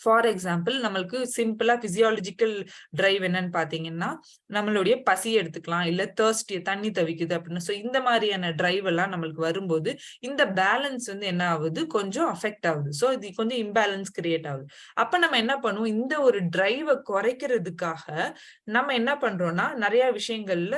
ஃபார் எக்ஸாம்பிள் நம்மளுக்கு சிம்பிளா பிசியாலஜிக்கல் டிரைவ் என்னன்னு பாத்தீங்கன்னா நம்மளுடைய பசி எடுத்துக்கலாம், இல்ல தர்ஸ்டி தண்ணி தவிக்குது அப்படின்னு. ஸோ இந்த மாதிரியான டிரைவ் எல்லாம் நம்மளுக்கு வரும்போது இந்த பேலன்ஸ் வந்து என்ன ஆகுது, கொஞ்சம் அஃபெக்ட் ஆகுது. ஸோ இது கொஞ்சம் இம்பேலன்ஸ் கிரியேட் ஆகுது. அப்ப நம்ம என்ன பண்ணுவோம், இந்த ஒரு டிரைவை குறைக்கிறதுக்காக நம்ம என்ன பண்றோம்னா நிறைய விஷயங்கள்ல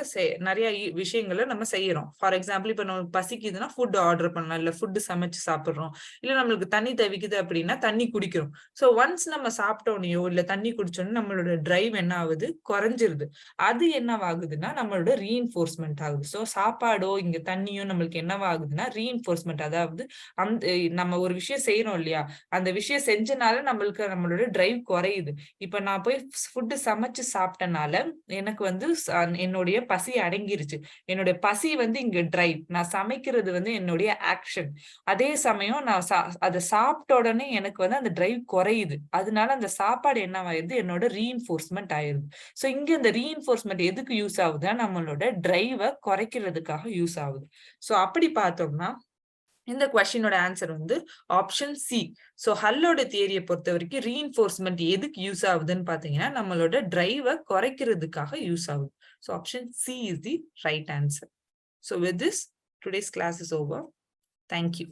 நம்ம செய்யறோம். ஃபார் எக்ஸாம்பிள் இப்ப நமக்கு பசிக்குதுன்னா ஃபுட் ஆர்டர் பண்ணலாம், இல்ல ஃபுட் சமைச்சு சாப்பிடுறோம், இல்ல நம்மளுக்கு தண்ணி தவிக்குது அப்படின்னா தண்ணி குடிக்கிறோம். ஸோ ஒன்ஸ் நம்ம சாப்பிட்டோனையோ இல்ல தண்ணி குடிச்சோன்னு நம்மளோட டிரைவ் என்ன ஆகுது, குறைஞ்சிருது. அது என்னவாகுதுன்னா நம்மளோட ரீஇன்ஃபோர்ஸ்மெண்ட் ஆகுது. ஸோ சாப்பாடோ இங்க தண்ணியோ நம்மளுக்கு என்னவாகுதுன்னா ரீஇன்ஃபோர்ஸ்மெண்ட், அதாவது அந்த நம்ம ஒரு விஷயம் செய்யறோம் இல்லையா, அந்த விஷயம் செஞ்சனால நம்மளோட டிரைவ் குறையுது. இப்ப நான் போய் ஃபுட்டு சமைச்சு சாப்பிட்டனால எனக்கு வந்து என்னுடைய பசி அடங்கிருச்சு. என்னுடைய பசி வந்து இங்க டிரைவ், நான் சமைக்கிறது வந்து என்னுடைய ஆக்ஷன். அதே சமயம் நான் அதை சாப்பிட்ட உடனே எனக்கு வந்து அந்த டிரைவ் குறையுது. அதனால அந்த சாப்பாடு என்னவாயிருது, என்னோட ரீஇன்ஃபோர்ஸ்மெண்ட் ஆயிருது. சோ இங்க இந்த ரீஇன்ஃபோர்ஸ்மெண்ட் எதுக்கு யூஸ் ஆகுதுன்னா நம்மளோட டிரைவை குறைக்கிறதுக்காக யூஸ் ஆகுது. சோ அப்படி பார்த்தோம்னா இந்த கொஸ்டினோட ஆன்சர் வந்து ஆப்ஷன் சி. சோ ஹல்லோட தியரியை பொறுத்த வரைக்கும் ரீஇன்ஃபோர்ஸ்மெண்ட் எதுக்கு யூஸ் ஆகுதுன்னு பாத்தீங்கன்னா நம்மளோட டிரைவை குறைக்கிறதுக்காக யூஸ் ஆகுது. So option C is the right answer. So with this, today's class is over. Thank you.